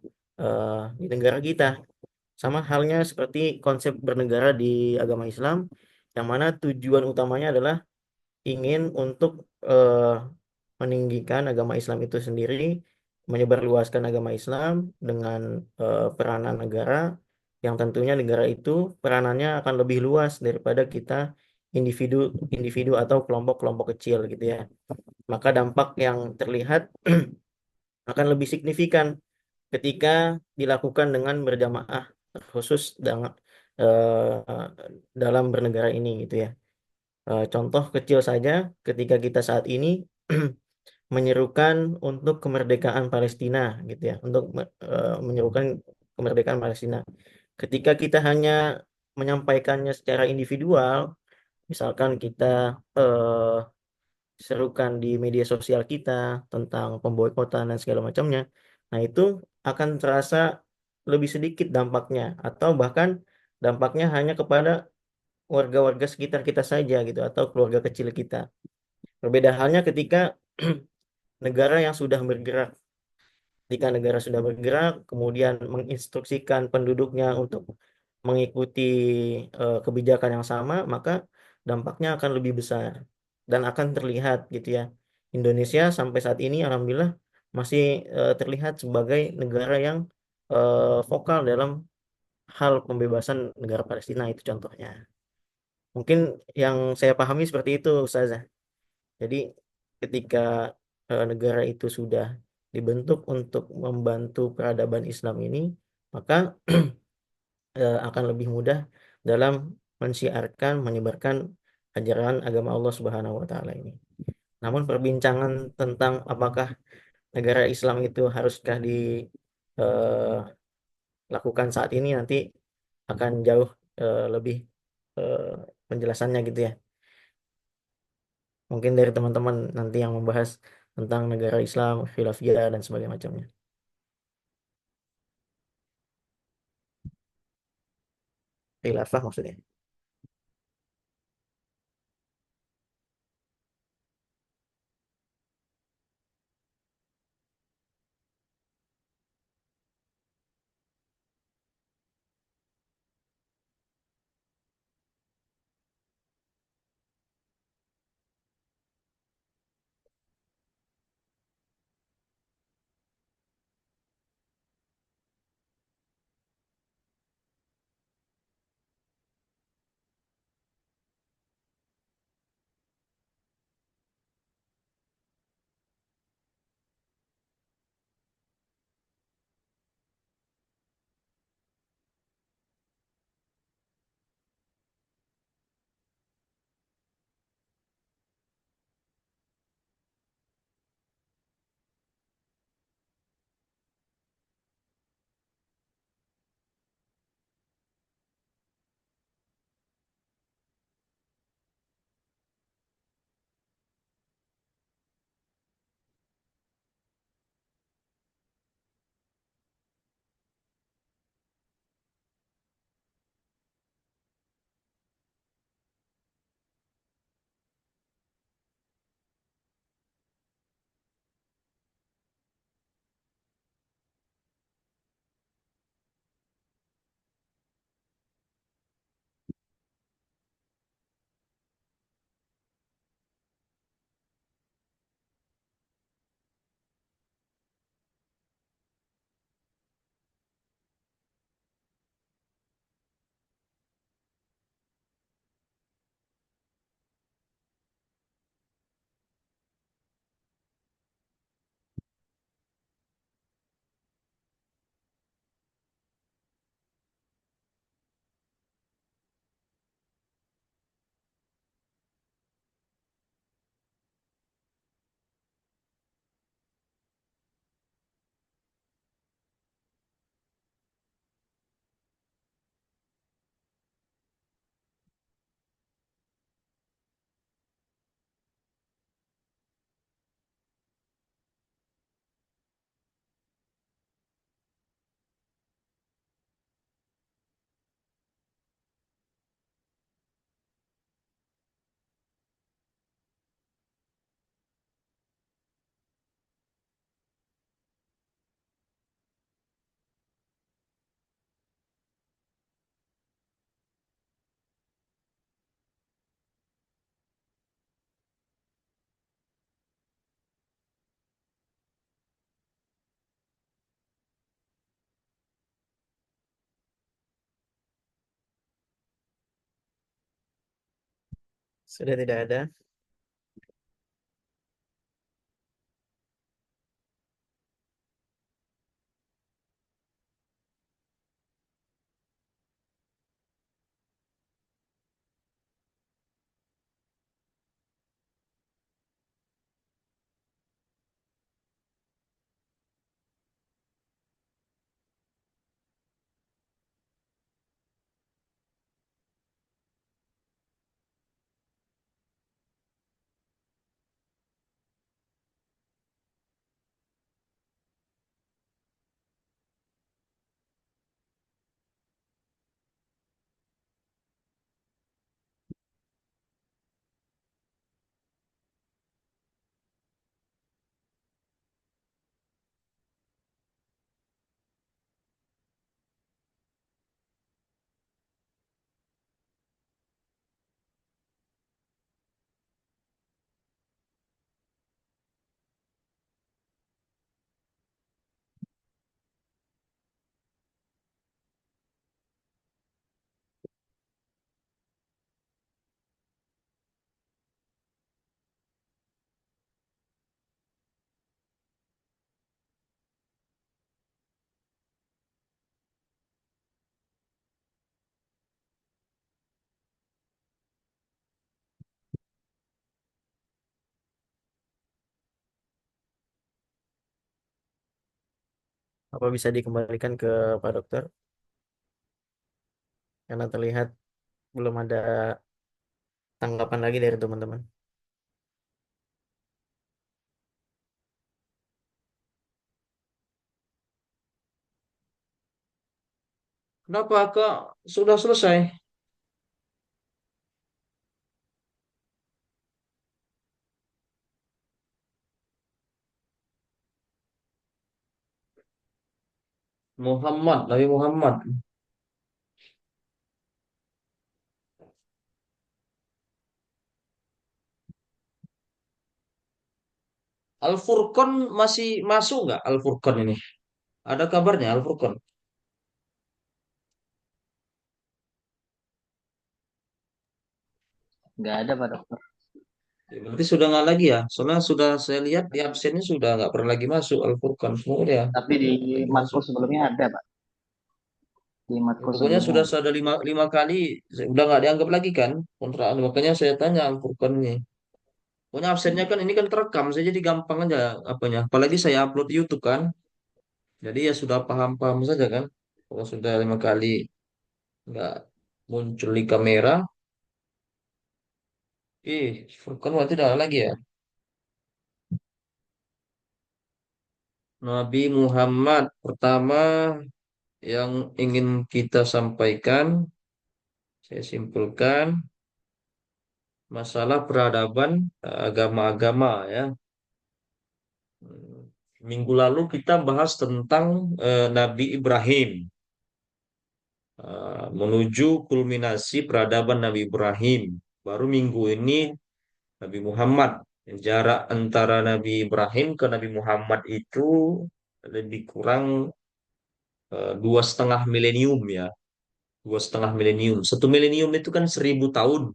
di negara kita. Sama halnya seperti konsep bernegara di agama Islam, yang mana tujuan utamanya adalah ingin untuk eh, meninggikan agama Islam itu sendiri, menyebarluaskan agama Islam dengan peranan negara, yang tentunya negara itu peranannya akan lebih luas daripada kita individu individu atau kelompok-kelompok kecil gitu ya. Maka dampak yang terlihat akan lebih signifikan ketika dilakukan dengan berjamaah, khusus dalam bernegara ini gitu ya. Contoh kecil saja, ketika kita saat ini menyerukan untuk kemerdekaan Palestina gitu ya, untuk menyerukan kemerdekaan Palestina. Ketika kita hanya menyampaikannya secara individual, misalkan kita eh, serukan di media sosial kita tentang pemboikotan dan segala macamnya, nah itu akan terasa lebih sedikit dampaknya, atau bahkan dampaknya hanya kepada warga-warga sekitar kita saja gitu, atau keluarga kecil kita. Berbeda halnya ketika negara yang sudah bergerak. Jika negara sudah bergerak, kemudian menginstruksikan penduduknya untuk mengikuti kebijakan yang sama, maka dampaknya akan lebih besar dan akan terlihat gitu ya. Indonesia sampai saat ini, alhamdulillah, masih terlihat sebagai negara yang vokal dalam hal pembebasan negara Palestina, itu contohnya. Mungkin yang saya pahami seperti itu, Ustazah. Jadi ketika negara itu sudah dibentuk untuk membantu peradaban Islam ini, maka akan lebih mudah dalam mensiarkan, menyebarkan ajaran agama Allah Subhanahu wa taala ini. Namun perbincangan tentang apakah negara Islam itu haruskah dilakukan saat ini nanti akan jauh lebih eh, penjelasannya gitu ya. Mungkin dari teman-teman nanti yang membahas tentang negara Islam, khilafiyah dan sebagainya macamnya. Khilafah maksudnya. Sudah tidak ada. Apa bisa dikembalikan ke Pak Dokter? Karena terlihat belum ada tanggapan lagi dari teman-teman. Kenapa Kak sudah selesai? Muhammad, Nabi Muhammad. Al-Furqan masih masuk nggak Al-Furqan ini? Ada kabarnya Al-Furqan? Nggak ada Pak Dokter. Ya, berarti sudah nggak lagi ya? Soalnya sudah saya lihat di absennya sudah nggak pernah lagi masuk Al-Furqan. Semoga ya Tapi di lagi matkul masuk. sebelumnya ada Pak. Di Ya, matkul pokoknya sebelumnya sudah ada. ada lima kali, udah nggak dianggap lagi kan kontraan. Makanya saya tanya Al-Furqan ini. Pokoknya absennya kan ini kan terekam, saya jadi gampang aja apanya. Apalagi saya upload di YouTube kan. Jadi ya sudah paham-paham saja kan. Kalau sudah 5 kali nggak muncul di kamera, Furqan berarti tidak ada lagi ya. Nabi Muhammad pertama yang ingin kita sampaikan, saya simpulkan masalah peradaban agama-agama ya. Minggu lalu kita bahas tentang Nabi Ibrahim. Menuju kulminasi peradaban Nabi Ibrahim. Baru minggu ini Nabi Muhammad. Jarak antara Nabi Ibrahim ke Nabi Muhammad itu lebih kurang 2,5 milenium ya. 2,5 milenium. 1 milenium itu kan 1.000 tahun.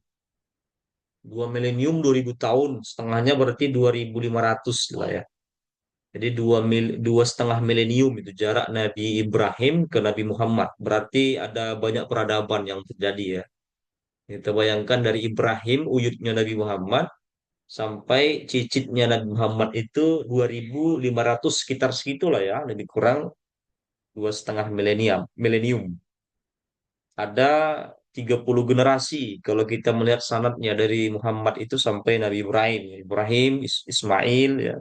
2 milenium 2.000 tahun. Setengahnya berarti 2.500 lah ya. Jadi 2,5 milenium itu jarak Nabi Ibrahim ke Nabi Muhammad. Berarti ada banyak peradaban yang terjadi ya. Kita bayangkan dari Ibrahim, uyutnya Nabi Muhammad, sampai cicitnya Nabi Muhammad itu 2.500 sekitar segitulah ya, lebih kurang 2,5 milenium. Milenium. Ada 30 generasi kalau kita melihat sanadnya dari Muhammad itu sampai Nabi Ibrahim. Ibrahim, Ismail, ya,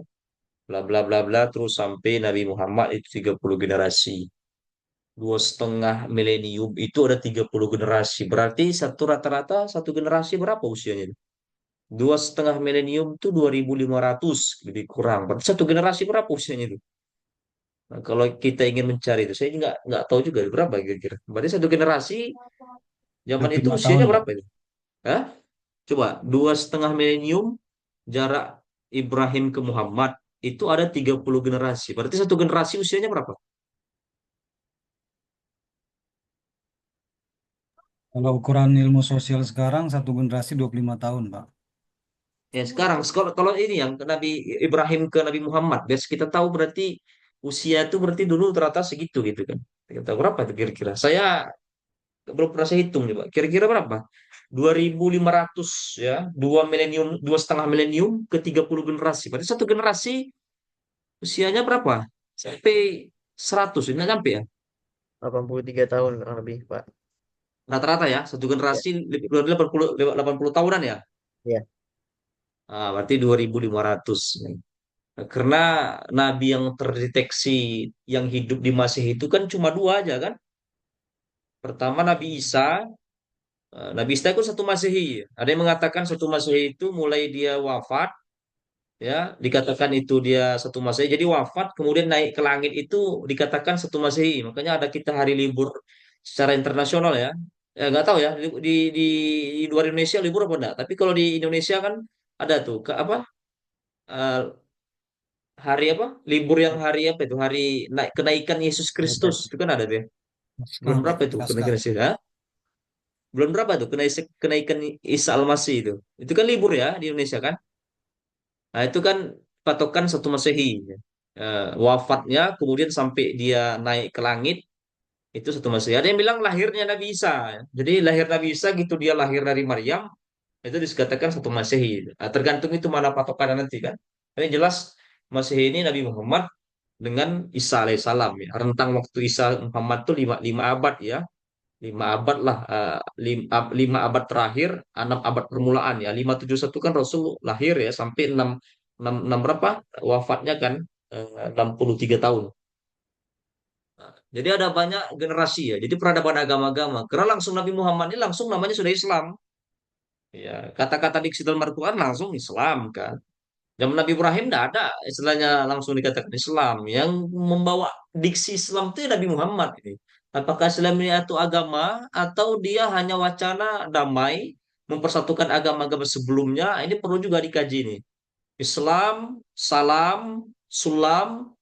bla bla bla bla, terus sampai Nabi Muhammad itu 30 generasi. 2,5 milenium itu ada 30 generasi. Berarti satu rata-rata satu generasi berapa usianya? 2,5 milenium itu 2.500 lebih kurang. Berarti satu generasi berapa usianya itu? Nah, kalau kita ingin mencari itu, saya nggak tahu juga berapa kira-kira. Berarti satu generasi zaman itu 25 tahun usianya Pak. berapa itu? Hah? Coba 2,5 milenium jarak Ibrahim ke Muhammad itu ada 30 generasi. Berarti satu generasi usianya berapa? Kalau ukuran ilmu sosial sekarang satu generasi 25 tahun, Pak. Ya sekarang kalau kalau ini yang ke Nabi Ibrahim ke Nabi Muhammad, biar kita tahu berarti usia itu berarti dulu rata segitu gitu kan. Kita tahu berapa itu kira-kira? Saya belum pernah saya hitung coba. Kira-kira berapa? 2.500 ya, 2 milenium, 2,5 milenium ke 30 generasi. Berarti satu generasi usianya berapa? Sampai 100, ini nggak sampai ya? 83 tahun kurang lebih, Pak. Rata-rata ya, satu Ya, generasi lebih dari 80 tahunan ya. ya. Berarti 2.500. Karena nabi yang terdeteksi yang hidup di Masehi itu kan cuma dua aja kan. Pertama Nabi Isa, Nabi Isa itu satu Masehi. Ada yang mengatakan satu Masehi itu mulai dia wafat, ya dikatakan itu dia satu Masehi. Jadi wafat kemudian naik ke langit itu dikatakan satu Masehi. Makanya ada kita hari libur secara internasional ya. Nggak tahu ya di luar Indonesia libur apa enggak. Tapi kalau di Indonesia kan ada tuh ke apa eh, hari apa libur yang hari apa itu hari naik kenaikan Yesus Kristus itu kan ada deh. Naskah, Bulan Pak. berapa itu Naskah. kenaikan Yesus ya? Bulan berapa tuh kenaikan Isa Al-Masih itu? Itu kan libur ya di Indonesia kan? Nah itu kan patokan satu Masehi. Wafatnya kemudian sampai dia naik ke langit itu satu Masehi. Ada yang bilang lahirnya Nabi Isa. Jadi lahir Nabi Isa gitu dia lahir dari Maryam itu dikatakan satu Masehi. Nah, tergantung itu mana patokannya nanti kan. Tapi yang jelas Masehi ini Nabi Muhammad dengan Isa alaihissalam ya. Rentang waktu Isa Muhammad itu lima abad ya. 5 abad lah, 5 abad terakhir, 6 abad permulaan ya. 571 kan Rasul lahir ya sampai 6 6 6 berapa wafatnya kan 63 tahun. Jadi ada banyak generasi ya. Jadi peradaban agama-agama. Karena langsung Nabi Muhammad ini langsung namanya sudah Islam. Ya, kata-kata diksi dalam Al-Quran langsung Islam kan. Zaman Nabi Ibrahim tidak ada istilahnya langsung dikatakan Islam. Yang membawa diksi Islam itu ya Nabi Muhammad ini. Apakah Islam ini itu agama atau dia hanya wacana damai mempersatukan agama-agama sebelumnya? Ini perlu juga dikaji nih. Islam, salam, sulam,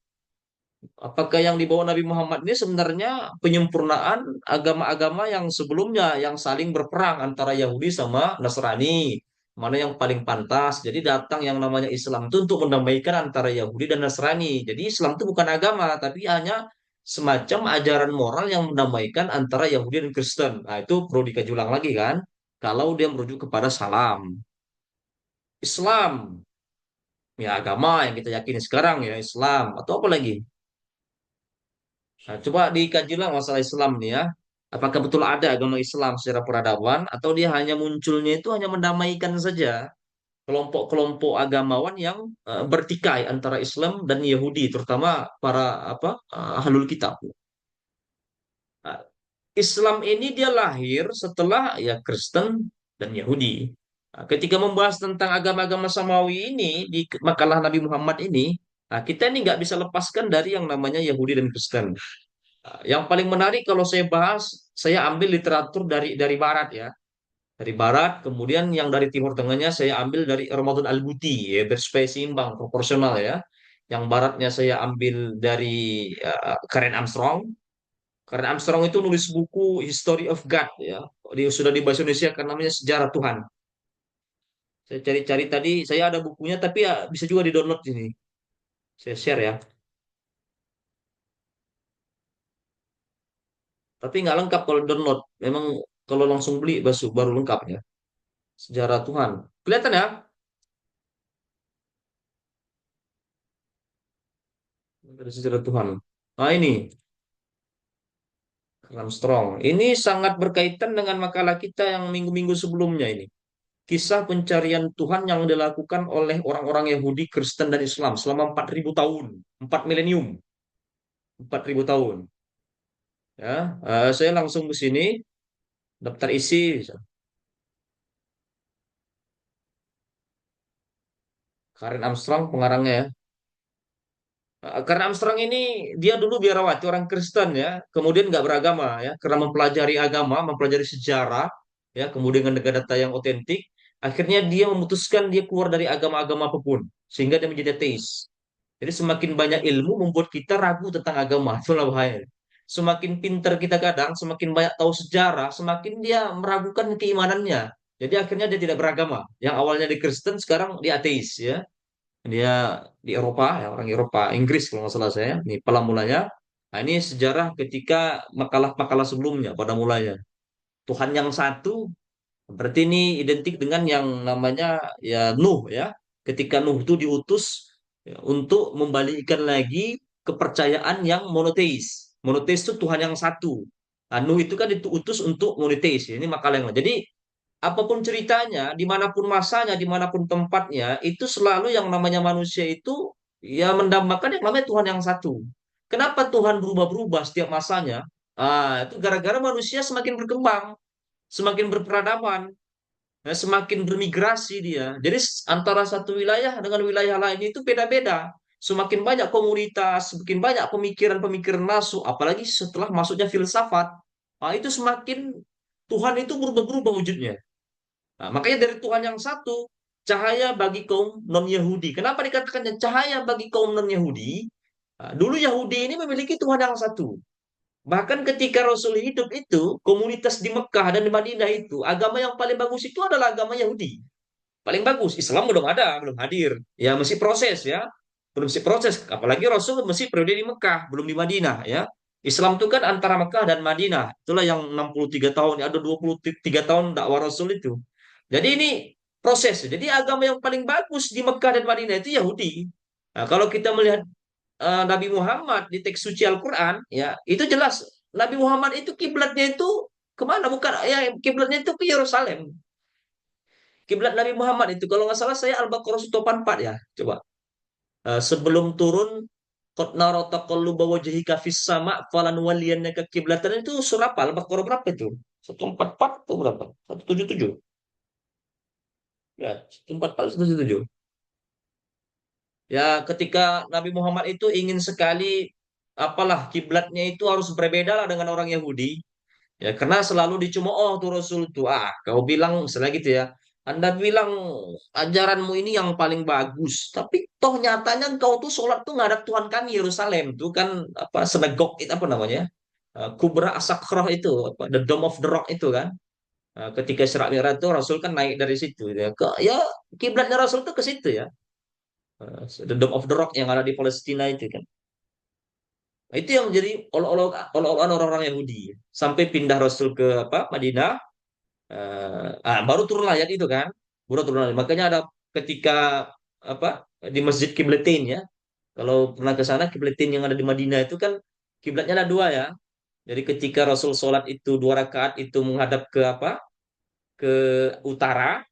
apakah yang dibawa Nabi Muhammad ini sebenarnya penyempurnaan agama-agama yang sebelumnya yang saling berperang antara Yahudi sama Nasrani? Mana yang paling pantas? Jadi datang yang namanya Islam itu untuk mendamaikan antara Yahudi dan Nasrani. Jadi Islam itu bukan agama, tapi hanya semacam ajaran moral yang mendamaikan antara Yahudi dan Kristen. Nah, itu perlu dikaji ulang lagi kan? Kalau dia merujuk kepada salam. Islam, ya agama yang kita yakini sekarang ya Islam. Atau apa lagi? Nah, coba dikajilah masalah Islam nih ya. Apakah betul ada agama Islam secara peradaban atau dia hanya munculnya itu hanya mendamaikan saja kelompok-kelompok agamawan yang bertikai antara Islam dan Yahudi, terutama para apa ahlul kitab. Nah, Islam ini dia lahir setelah ya Kristen dan Yahudi. Nah, ketika membahas tentang agama-agama samawi ini di makalah Nabi Muhammad ini, nah, kita ini nggak bisa lepaskan dari yang namanya Yahudi dan Kristen. Yang paling menarik kalau saya bahas, saya ambil literatur dari Barat ya, dari Barat. Kemudian yang dari Timur Tengahnya saya ambil dari Ramadan Al-Buti, ya, bersupaya seimbang, proporsional ya. Yang Baratnya saya ambil dari Karen Armstrong. Karen Armstrong itu nulis buku History of God ya, dia sudah di bahasa Indonesia kan namanya Sejarah Tuhan. Saya cari-cari tadi, saya ada bukunya tapi ya bisa juga di-download sini. Saya share ya. Tapi nggak lengkap kalau download. Memang kalau langsung beli baru lengkap ya. Sejarah Tuhan. Kelihatan ya? Ada sejarah Tuhan. Nah ini, Armstrong. Ini sangat berkaitan dengan makalah kita yang minggu-minggu sebelumnya ini. Kisah pencarian Tuhan yang dilakukan oleh orang-orang Yahudi, Kristen, dan Islam selama 4.000 tahun. 4 milenium. 4.000 tahun. Ya, saya langsung ke sini, daftar isi. Karen Armstrong pengarangnya ya. Karena Armstrong ini dia dulu biarawati orang Kristen ya, kemudian nggak beragama ya, karena mempelajari agama, mempelajari sejarah ya, kemudian dengan data yang otentik, akhirnya dia memutuskan dia keluar dari agama-agama apapun, sehingga dia menjadi ateis. Jadi semakin banyak ilmu membuat kita ragu tentang agama, itulah bahaya. semakin pinter kita kadang, semakin banyak tahu sejarah, semakin dia meragukan keimanannya. Jadi akhirnya dia tidak beragama. Yang awalnya di Kristen, sekarang dia ateis ya. Dia di Eropa, ya orang Eropa, Inggris kalau nggak salah saya. Ini pala mulanya. Nah, ini sejarah ketika makalah-makalah sebelumnya pada mulanya. Tuhan yang satu berarti ini identik dengan yang namanya ya Nuh ya. Ketika Nuh itu diutus ya, untuk membalikkan lagi kepercayaan yang monoteis. Monoteis itu Tuhan yang satu. Nah, Nuh itu kan diutus untuk monoteis. Ya. Ini makalah yang lain. Jadi apapun ceritanya, dimanapun masanya, dimanapun tempatnya, itu selalu yang namanya manusia itu ya mendambakan yang namanya Tuhan yang satu. Kenapa Tuhan berubah-berubah setiap masanya? Itu gara-gara manusia semakin berkembang, semakin berperadaban, ya, semakin bermigrasi dia. Jadi antara satu wilayah dengan wilayah lain itu beda-beda. Semakin banyak komunitas, semakin banyak pemikiran-pemikiran masuk, apalagi setelah masuknya filsafat, itu semakin Tuhan itu berubah-berubah wujudnya. Nah, makanya dari Tuhan yang satu, cahaya bagi kaum non-Yahudi. Kenapa dikatakan cahaya bagi kaum non-Yahudi? Nah, dulu Yahudi ini memiliki Tuhan yang satu. Bahkan ketika Rasul hidup itu, komunitas di Mekah dan di Madinah itu, agama yang paling bagus itu adalah agama Yahudi. Paling bagus. Islam belum ada, belum hadir. Ya masih proses ya. Belum masih proses. Apalagi Rasul masih periode di Mekah, belum di Madinah ya. Islam itu kan antara Mekah dan Madinah. Itulah yang 63 tahun, ada 23 tahun dakwah Rasul itu. Jadi ini proses. Jadi agama yang paling bagus di Mekah dan Madinah itu Yahudi. Nah, kalau kita melihat Nabi Muhammad di teks suci Al-Quran, ya itu jelas Nabi Muhammad itu kiblatnya itu kemana? Bukan ya kiblatnya itu ke Yerusalem. Kiblat Nabi Muhammad itu kalau nggak salah saya Al-Baqarah 184 ya. Coba. Sebelum turun qad nara taqalluba wajhika fis sama falanwalliyannaka kiblatan itu surah apa? Al-Baqarah berapa itu? 144 atau berapa? 177. Ya, 144 177. Ya, ketika Nabi Muhammad itu ingin sekali apalah kiblatnya itu harus berbeda lah dengan orang Yahudi. Ya, karena selalu dicemooh tuh Rasul tuh. Kau bilang misalnya gitu ya. Anda bilang ajaranmu ini yang paling bagus, tapi toh nyatanya engkau tuh sholat tuh ngadap Tuhan kami Yerusalem tuh kan apa sinagog itu apa namanya? Kubra As-Sakrah itu apa the Dome of the Rock itu kan. Ketika Isra Mi'raj itu Rasul kan naik dari situ ya. Ya kiblatnya Rasul tuh ke situ ya. The Dome of the Rock yang ada di Palestina itu kan. Nah, itu yang jadi olok-olokan orang-orang Yahudi. Sampai pindah Rasul ke apa Madinah. Baru turun ayat itu kan. Baru turun ayat. Makanya ada ketika apa di Masjid Kiblatain ya. Kalau pernah ke sana Kiblatain yang ada di Madinah itu kan kiblatnya ada dua ya. Jadi ketika Rasul sholat itu 2 rakaat itu menghadap ke apa? Ke utara,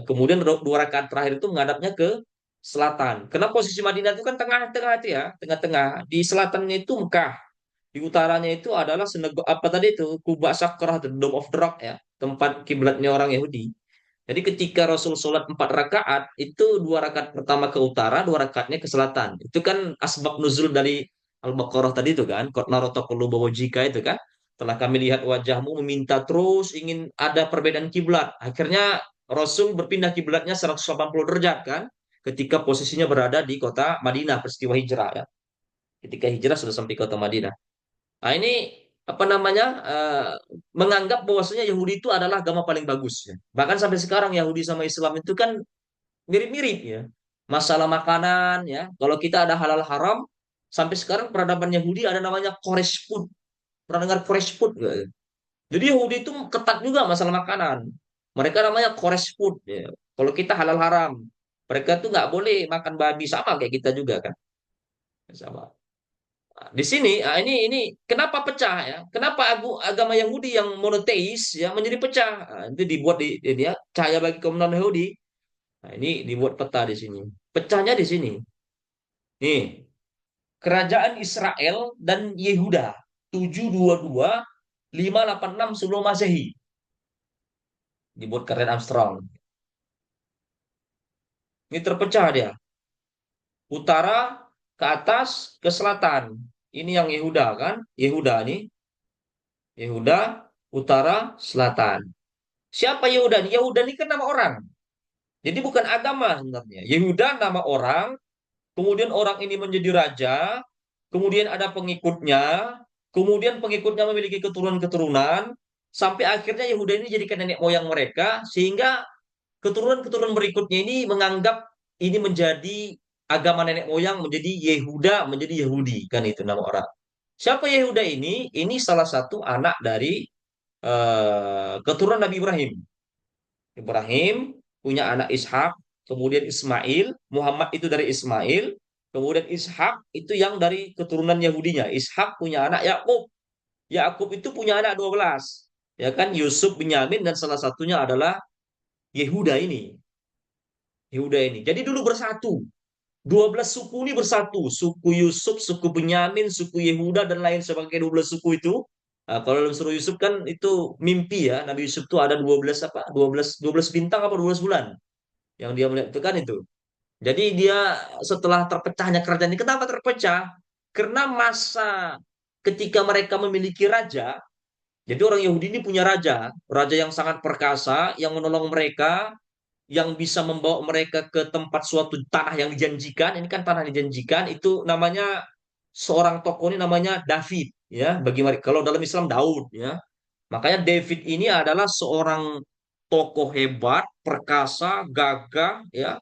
kemudian 2 rakaat terakhir itu menghadapnya ke selatan. Karena posisi Madinah itu kan tengah-tengah itu ya, tengah-tengah. Di selatannya itu Mekah, di utaranya itu adalah apa tadi itu Kubah Sakrah, the Dome of the Rock ya, tempat kiblatnya orang Yahudi. Jadi ketika Rasul sholat 4 rakaat, itu 2 rakaat pertama ke utara, 2 rakaatnya ke selatan. Itu kan asbab nuzul dari Al-Baqarah tadi itu kan, Qad nara taqalluba wajhika itu kan. Setelah kami lihat wajahmu meminta terus ingin ada perbedaan kiblat. Akhirnya Rasul berpindah kiblatnya 180 derajat kan, ketika posisinya berada di kota Madinah peristiwa hijrah ya. Ketika hijrah sudah sampai kota Madinah. Nah, ini apa namanya menganggap bahwasanya Yahudi itu adalah agama paling bagus ya. Bahkan sampai sekarang Yahudi sama Islam itu kan mirip-mirip ya. Masalah makanan ya. Kalau kita ada halal haram, sampai sekarang peradaban Yahudi ada namanya Koresh food. Pernah dengar Koresh food nggak? Jadi Yahudi itu ketat juga masalah makanan. Mereka namanya Koresh food ya. Kalau kita halal haram, mereka tuh nggak boleh makan babi sama kayak kita juga kan. Sama. Di sini, ini kenapa pecah ya? Kenapa agama Yahudi yang monoteis ya menjadi pecah? Itu dibuat di dia cahaya bagi kaum non Yahudi. Nah, ini dibuat peta di sini. Pecahnya di sini. Nih, kerajaan Israel dan Yehuda 722 586 sebelum Masehi. Dibuat Karen Armstrong. Ini terpecah dia. Utara ke atas ke selatan. Ini yang Yehuda kan? Yehuda nih. Yehuda, utara, selatan. Siapa Yehuda? Yehuda ini kan nama orang. Jadi bukan agama sebenarnya. Yehuda nama orang, kemudian orang ini menjadi raja, kemudian ada pengikutnya, kemudian pengikutnya memiliki keturunan-keturunan, sampai akhirnya Yehuda ini jadikan nenek moyang mereka, sehingga keturunan-keturunan berikutnya ini menganggap ini menjadi agama nenek moyang, menjadi Yehuda, menjadi Yahudi, kan itu nama orang. Siapa Yehuda ini? Ini salah satu anak dari keturunan Nabi Ibrahim. Ibrahim punya anak Ishak, kemudian Ismail, Muhammad itu dari Ismail, kemudian Ishak itu yang dari keturunan Yahudinya. Ishak punya anak Yakub. Yakub itu punya anak 12. Ya kan, Yusuf, Binyamin, dan salah satunya adalah Yehuda ini. Yehuda ini. Jadi dulu bersatu. 12 suku ini bersatu. Suku Yusuf, suku Benyamin, suku Yehuda, dan lain sebagainya. 12 suku itu. Nah, kalau dalam surah Yusuf kan itu mimpi ya. Nabi Yusuf itu ada 12 apa? 12 bintang apa 12 bulan. Yang dia melihat itu kan itu. Jadi dia setelah terpecahnya kerajaan ini. Kenapa terpecah? Karena masa ketika mereka memiliki raja. Jadi orang Yahudi ini punya raja. Raja yang sangat perkasa. Yang menolong mereka, yang bisa membawa mereka ke tempat suatu tanah yang dijanjikan. Ini kan tanah dijanjikan, itu namanya seorang tokoh ini namanya David ya. Bagi mereka kalau dalam Islam Daud ya. Makanya David ini adalah seorang tokoh hebat, perkasa, gagah ya.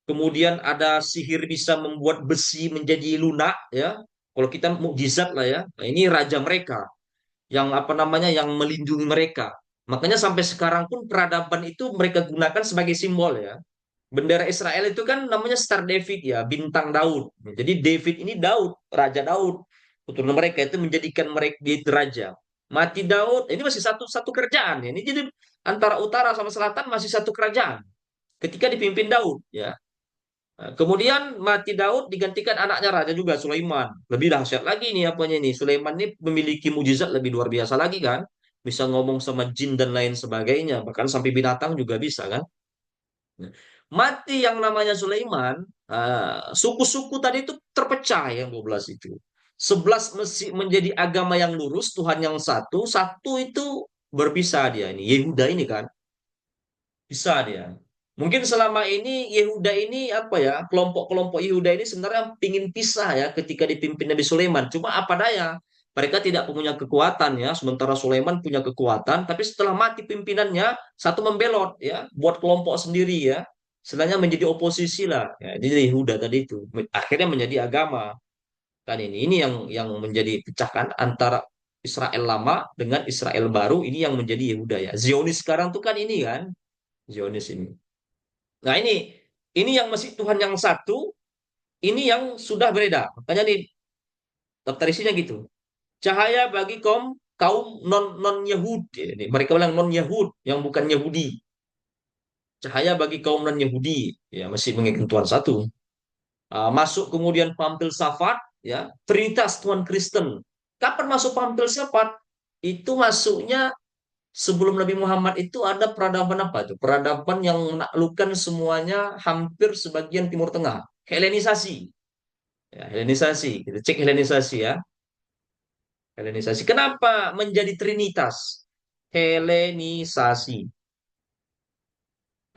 Kemudian ada sihir bisa membuat besi menjadi lunak ya. Kalau kita mukjizat lah ya. Nah, ini raja mereka yang apa namanya yang melindungi mereka. Makanya sampai sekarang pun peradaban itu mereka gunakan sebagai simbol ya. Bendera Israel itu kan namanya Star David ya, bintang Daud. Jadi David ini Daud, Raja Daud. Keturunan mereka itu menjadikan mereka dia itu raja. Mati Daud, ini masih satu satu kerajaan ya. Ini jadi antara utara sama selatan masih satu kerajaan. Ketika dipimpin Daud ya. Nah, kemudian mati Daud digantikan anaknya raja juga Sulaiman. Lebih dahsyat lagi nih apanya ini. Sulaiman ini memiliki mujizat lebih luar biasa lagi kan. Bisa ngomong sama jin dan lain sebagainya. Bahkan sampai binatang juga bisa kan. Nah, mati yang namanya Sulaiman, suku-suku tadi itu terpecah yang 12 itu. 11 menjadi agama yang lurus, Tuhan yang satu, satu itu berpisah dia ini. Yehuda ini kan, bisa dia. Mungkin selama ini Yehuda ini apa ya, kelompok-kelompok Yehuda ini sebenarnya pingin pisah ya ketika dipimpin Nabi Sulaiman. Cuma apa daya, mereka tidak punya kekuatan ya, sementara Sulaiman punya kekuatan, tapi setelah mati pimpinannya, satu membelot ya, buat kelompok sendiri ya. Istilahnya menjadi oposisi lah. Ya, jadi Yehuda tadi itu akhirnya menjadi agama. Kan ini yang menjadi pecahkan antara Israel lama dengan Israel baru, ini yang menjadi Yehuda ya. Zionis sekarang tuh kan ini kan, Zionis ini. Nah ini yang masih Tuhan yang satu, ini yang sudah beredar. Makanya nih daftar isinya gitu. Cahaya bagi kaum kaum non Yahudi. Ini mereka bilang non Yahud yang bukan Yahudi. Cahaya bagi kaum non Yahudi. Ya masih mengikuti Tuhan satu. Masuk kemudian paham filsafat, ya Trinitas Tuhan Kristen. Kapan masuk paham filsafat? Itu masuknya sebelum Nabi Muhammad itu ada peradaban apa itu? Peradaban yang menaklukkan semuanya hampir sebagian Timur Tengah. Helenisasi. Ya, Helenisasi. Kita cek Helenisasi ya. Helenisasi. Kenapa menjadi Trinitas? Helenisasi.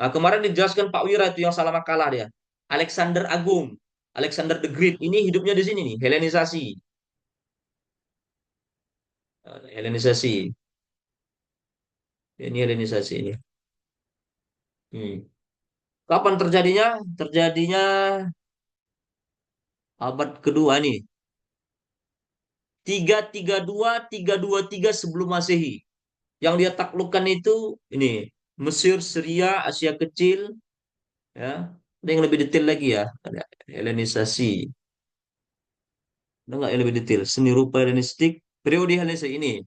Nah, kemarin dijelaskan Pak Wira itu yang salah makalah dia. Alexander Agung. Alexander the Great. Ini hidupnya di sini nih. Helenisasi. Helenisasi. Ini Helenisasi ini. Hmm. Kapan terjadinya? Terjadinya abad kedua nih. 332 sebelum Masehi. Yang dia taklukkan itu ini Mesir, Syria, Asia Kecil, ya. Ada yang lebih detail lagi ya. Ada Helenisasi. Ada nggak yang lebih detail? Seni rupa Helenistik, periode Helenisasi ini.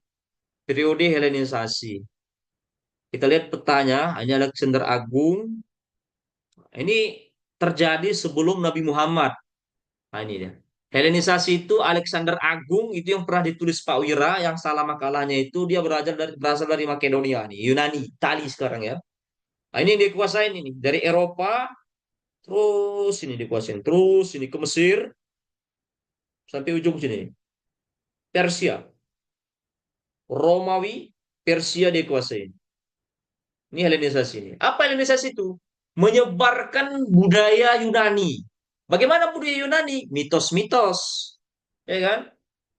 Periode Helenisasi. Kita lihat petanya, hanya Alexander Agung. Ini terjadi sebelum Nabi Muhammad. Nah ini dia. Helenisasi itu Alexander Agung itu yang pernah ditulis Pak Wira yang salah makalahnya itu dia berasal dari Makedonia nih, Yunani, Itali sekarang ya. Nah, ini yang dikuasain ini dari Eropa terus ini dikuasain terus ini ke Mesir sampai ujung sini. Persia, Romawi, Persia dikuasain. Ini Helenisasi ini. Apa Helenisasi itu? Menyebarkan budaya Yunani. Bagaimana budaya Yunani? Mitos-mitos. Ya kan?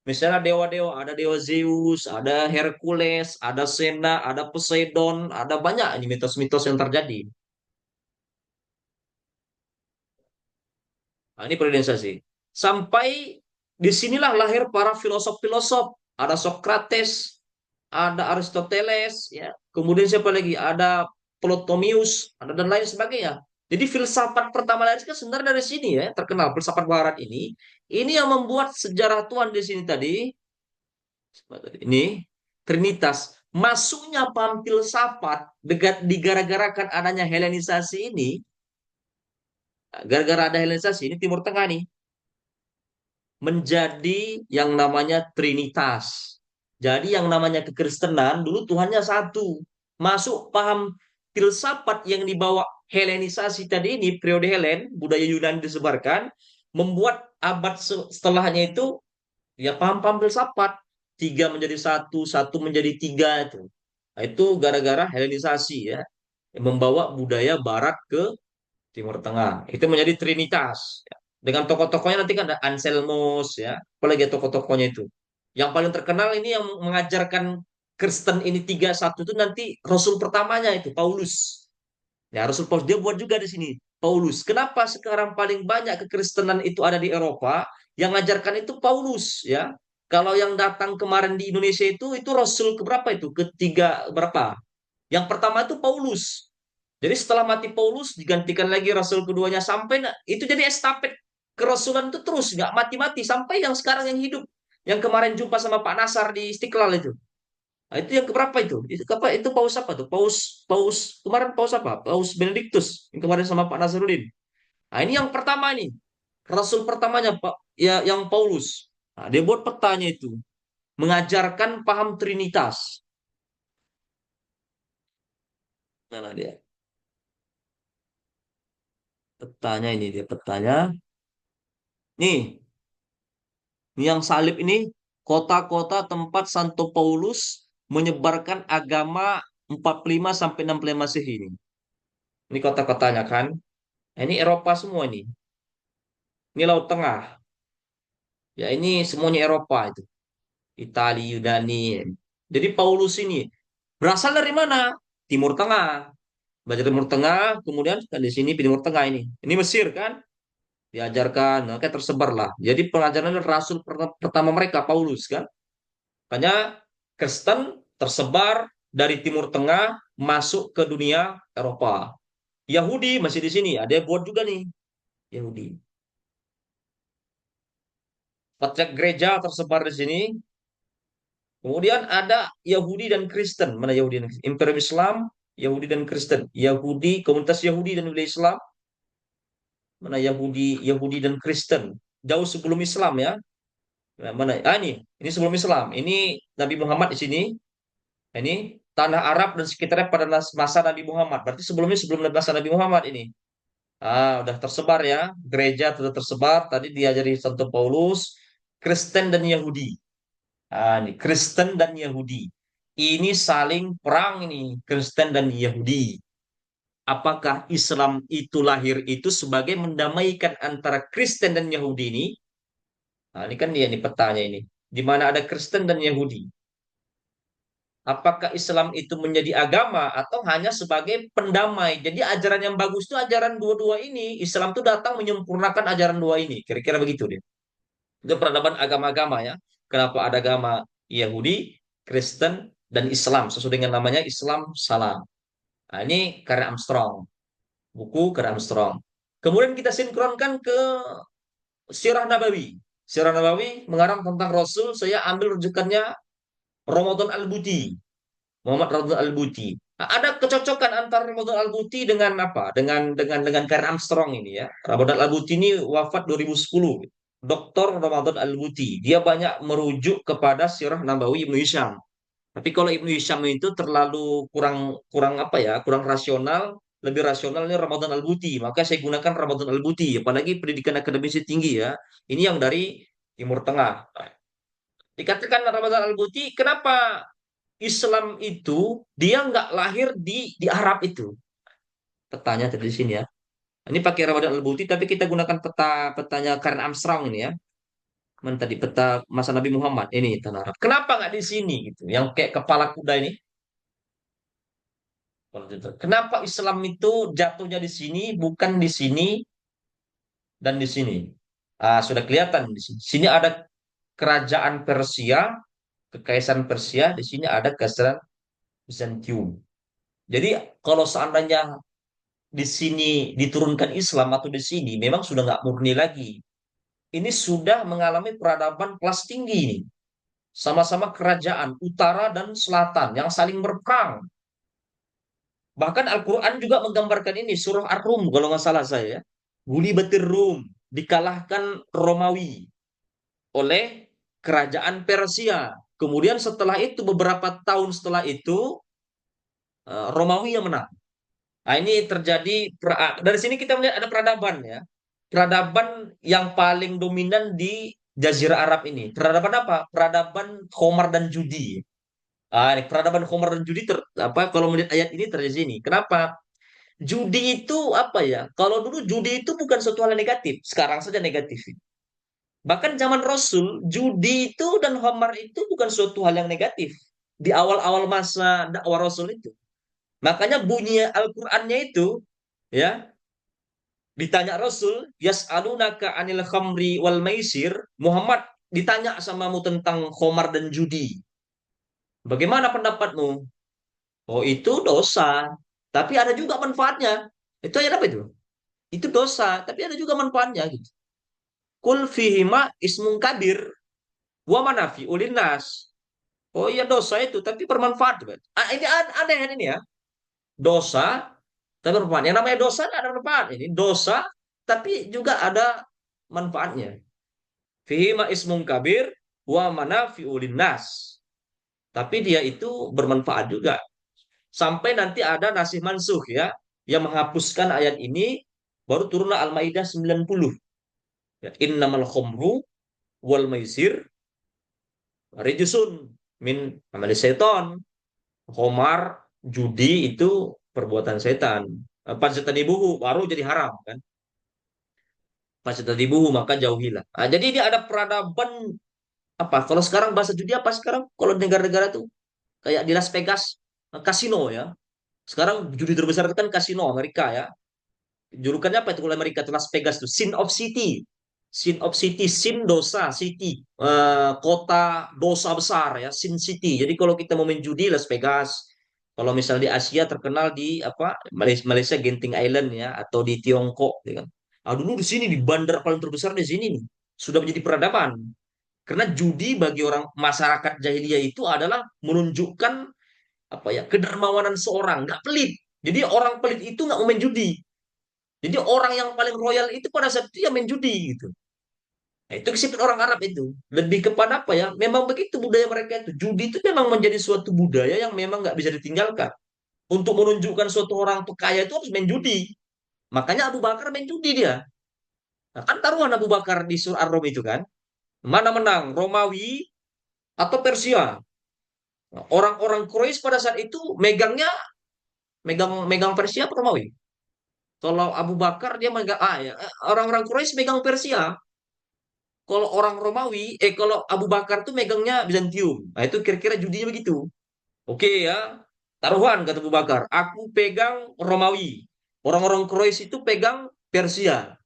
Misalnya dewa-dewa, ada dewa Zeus, ada Hercules, ada Sena, ada Poseidon, ada banyak ini mitos-mitos yang terjadi. Nah, ini periodisasi. Sampai disinilah lahir para filosof-filosof. Ada Socrates, ada Aristoteles, ya. Kemudian siapa lagi? Ada Ptolemeus, ada dan lain sebagainya. Jadi filsafat pertama lahir kan sebenarnya dari sini ya, terkenal filsafat Barat ini. Ini yang membuat sejarah Tuhan di sini tadi, ini Trinitas. Masuknya paham filsafat digara-garakan adanya Helenisasi ini, gara-gara ada Helenisasi ini Timur Tengah nih menjadi yang namanya Trinitas. Jadi yang namanya kekristenan dulu Tuhannya satu. Masuk paham filsafat yang dibawa Helenisasi tadi ini, periode Helen, budaya Yunani disebarkan, membuat abad setelahnya itu ya paham-paham filsafat. Tiga menjadi satu, satu menjadi tiga itu. Nah, itu gara-gara Helenisasi ya. Membawa budaya barat ke Timur Tengah. Itu menjadi Trinitas. Ya. Dengan tokoh-tokohnya nanti kan ada Anselmus ya, apalagi tokoh-tokohnya itu. Yang paling terkenal ini yang mengajarkan Kristen ini tiga satu itu nanti Rasul pertamanya itu Paulus. Ya, Rasul Paulus dia buat juga di sini Paulus. Kenapa sekarang paling banyak kekristenan itu ada di Eropa? Yang ngajarkan itu Paulus ya. Kalau yang datang kemarin di Indonesia itu Rasul keberapa itu? Ketiga berapa? Yang pertama itu Paulus. Jadi setelah mati Paulus digantikan lagi rasul keduanya sampai itu jadi estafet kerasulan itu terus nggak mati-mati sampai yang sekarang yang hidup. Yang kemarin jumpa sama Pak Nasar di Istiqlal itu. Nah, itu yang keberapa itu? Itu apa? Itu Paus apa tuh? Paus Paus kemarin Paus apa? Paus Benediktus yang kemarin sama Pak Nasruddin. Nah, ini yang pertama nih. Rasul pertamanya Pak ya yang Paulus. Nah, dia buat petanya itu mengajarkan paham Trinitas. Mana dia? Petanya ini dia petanya. Nih, ini yang salib ini kota-kota tempat Santo Paulus menyebarkan agama 45 sampai 65 Masehi ini. Ini kota-kotanya kan. Nah, ini Eropa semua ini. Ini Laut Tengah. Ya ini semuanya Eropa itu. Italia, Yunani. Jadi Paulus ini berasal dari mana? Timur Tengah. Belajar Timur Tengah, kemudian kan di sini Timur Tengah ini. Ini Mesir kan? Diajarkan, nah, kayak tersebar lah. Jadi pengajaran Rasul pertama mereka Paulus kan. Makanya Kristen tersebar dari Timur Tengah masuk ke dunia Eropa. Yahudi masih di sini. Ada yang buat juga nih Yahudi. Patriark gereja tersebar di sini. Kemudian ada Yahudi dan Kristen. Mana Yahudi dan Kristen? Imperium Islam, Yahudi dan Kristen. Yahudi, komunitas Yahudi dan wilayah Islam. Mana Yahudi, Yahudi dan Kristen. Jauh sebelum Islam ya. Nah, mana? Ah ini sebelum Islam. Ini Nabi Muhammad di sini. Ini tanah Arab dan sekitarnya pada masa Nabi Muhammad. Berarti sebelumnya sebelum masa Nabi Muhammad ini. Ah, udah tersebar ya. Gereja sudah tersebar. Tadi diajari Santo Paulus, Kristen dan Yahudi. Ah, ini Kristen dan Yahudi. Ini saling perang ini, Kristen dan Yahudi. Apakah Islam itu lahir itu sebagai mendamaikan antara Kristen dan Yahudi ini? Nah, ini kan dia nih petanya ini. Di mana ada Kristen dan Yahudi. Apakah Islam itu menjadi agama atau hanya sebagai pendamai? Jadi ajaran yang bagus itu ajaran dua-dua ini. Islam itu datang menyempurnakan ajaran dua ini. Kira-kira begitu deh. Itu peradaban agama-agama ya. Kenapa ada agama Yahudi, Kristen, dan Islam. Sesuai dengan namanya Islam Salam. Nah, ini karya Armstrong. Buku karya Armstrong. Kemudian kita sinkronkan ke Sirah Nabawi. Sirah Nabawi mengarang tentang Rasul. Saya ambil rujukannya Ramadan Al-Buti. Muhammad Ramadan Al-Buti. Nah, ada kecocokan antara Ramadan Al-Buti dengan apa? Dengan Karen Armstrong ini ya. Ramadan Al-Buti ini wafat 2010. Dr. Ramadan Al-Buti. Dia banyak merujuk kepada Sirah Nabawi Ibnu Hisham. Tapi kalau Ibnu Hisham itu terlalu kurang kurang apa ya? Kurang rasional. Lebih rasional ini Ramadan Al-Buti. Maka saya gunakan Ramadan Al-Buti. Apalagi pendidikan akademisnya tinggi ya. Ini yang dari Timur Tengah. Dikatakan Ramadan Al-Buti, kenapa Islam itu dia nggak lahir di Arab itu. Petanya tadi di sini ya. Ini pakai Ramadan Al-Buti tapi kita gunakan petanya Karen Armstrong ini ya. mana tadi peta masa Nabi Muhammad ini tanah Arab. Kenapa nggak di sini gitu? Yang kayak kepala kuda ini. Kalau gitu. Kenapa Islam itu jatuhnya di sini, bukan di sini dan di sini? Sudah kelihatan di sini. Sini ada kerajaan Persia, kekaisaran Persia. Di sini ada kekaisaran Bizantium. Jadi kalau seandainya di sini diturunkan Islam atau di sini, memang sudah nggak murni lagi. Ini sudah mengalami peradaban kelas tinggi ini. Sama-sama kerajaan utara dan selatan yang saling berperang. Bahkan Al-Quran juga menggambarkan ini, surah Ar-Rum kalau nggak salah saya. Gulibatir Rum, dikalahkan Romawi oleh kerajaan Persia. Kemudian setelah itu, beberapa tahun setelah itu, Romawi yang menang. Nah, ini terjadi, dari sini kita melihat ada peradaban ya. Peradaban yang paling dominan di Jazirah Arab ini. Peradaban apa? Peradaban Khomar dan judi. Ini peradaban Khomar dan judi apa kalau melihat ayat ini terjadi sini. Kenapa? Judi itu apa ya? Kalau dulu judi itu bukan suatu hal yang negatif, sekarang saja negatif. Bahkan zaman Rasul, judi itu dan khamar itu bukan suatu hal yang negatif di awal-awal masa dakwah Rasul itu. Makanya bunyi Al-Qur'annya itu ya, ditanya Rasul, yas'alunaka anil khamri wal maisir, Muhammad ditanya samamu tentang khamar dan judi. Bagaimana pendapatmu? Oh, itu dosa, tapi ada juga manfaatnya. Itu ayat apa itu? Itu dosa, tapi ada juga manfaatnya gitu. Kul fihima ismun kabir wa manafi'ul linnas. Oh iya dosa itu, tapi bermanfaat. Ini aneh ini ya. Dosa, tapi bermanfaat. Yang namanya dosa ada manfaat. Ini dosa, tapi juga ada manfaatnya. Fihima ismun kabir wa manafi'ul linnas. Tapi dia itu bermanfaat juga. Sampai nanti ada nasih mansuh ya, yang menghapuskan ayat ini, baru turunlah Al-Maidah 90. Ya, innamal khomru wal maisir rijusun min amali seton. Khomar, judi itu perbuatan setan. Fajtanibuhu baru jadi haram kan. Fajtanibuhu maka jauhilah. Jadi ini ada peradaban apa? Kalau sekarang bahasa judi apa sekarang? Kalau negara-negara tuh kayak di Las Vegas, kasino ya. Sekarang judi terbesar itu kan kasino Amerika ya. Julukannya apa itu kalau Amerika itu Las Vegas tuh? Sin of City. Sin of City, Sin dosa, City. Kota dosa besar ya, Sin City. Jadi kalau kita mau main judi Las Vegas, kalau misalnya di Asia terkenal di apa Malaysia Genting Island ya, atau di Tiongkok ya kan. Dulu di sini di bandar paling terbesar di sini nih sudah menjadi peradaban. Karena judi bagi orang masyarakat jahiliyah itu adalah menunjukkan apa ya, kedermawanan seorang, nggak pelit. Jadi orang pelit itu nggak mau main judi. Jadi orang yang paling royal itu pada saat itu ya main judi gitu. Nah, itu sifat orang Arab itu. Lebih kepada apa ya? Memang begitu budaya mereka itu. Judi itu memang menjadi suatu budaya yang memang nggak bisa ditinggalkan. Untuk menunjukkan suatu orang tuh kaya itu harus main judi. Makanya Abu Bakar main judi dia. Nah, kan taruhan Abu Bakar di Surah Ar-Rum itu kan. Mana menang? Romawi atau Persia? Nah, orang-orang Quraisy pada saat itu megangnya megang megang Persia atau Romawi. Kalau Abu Bakar dia megang ya, orang-orang Quraisy megang Persia. Kalau orang Romawi, kalau Abu Bakar tuh megangnya Bizantium. Nah, itu kira-kira judinya begitu. Oke ya, taruhan kata Abu Bakar. Aku pegang Romawi. Orang-orang Quraisy itu pegang Persia.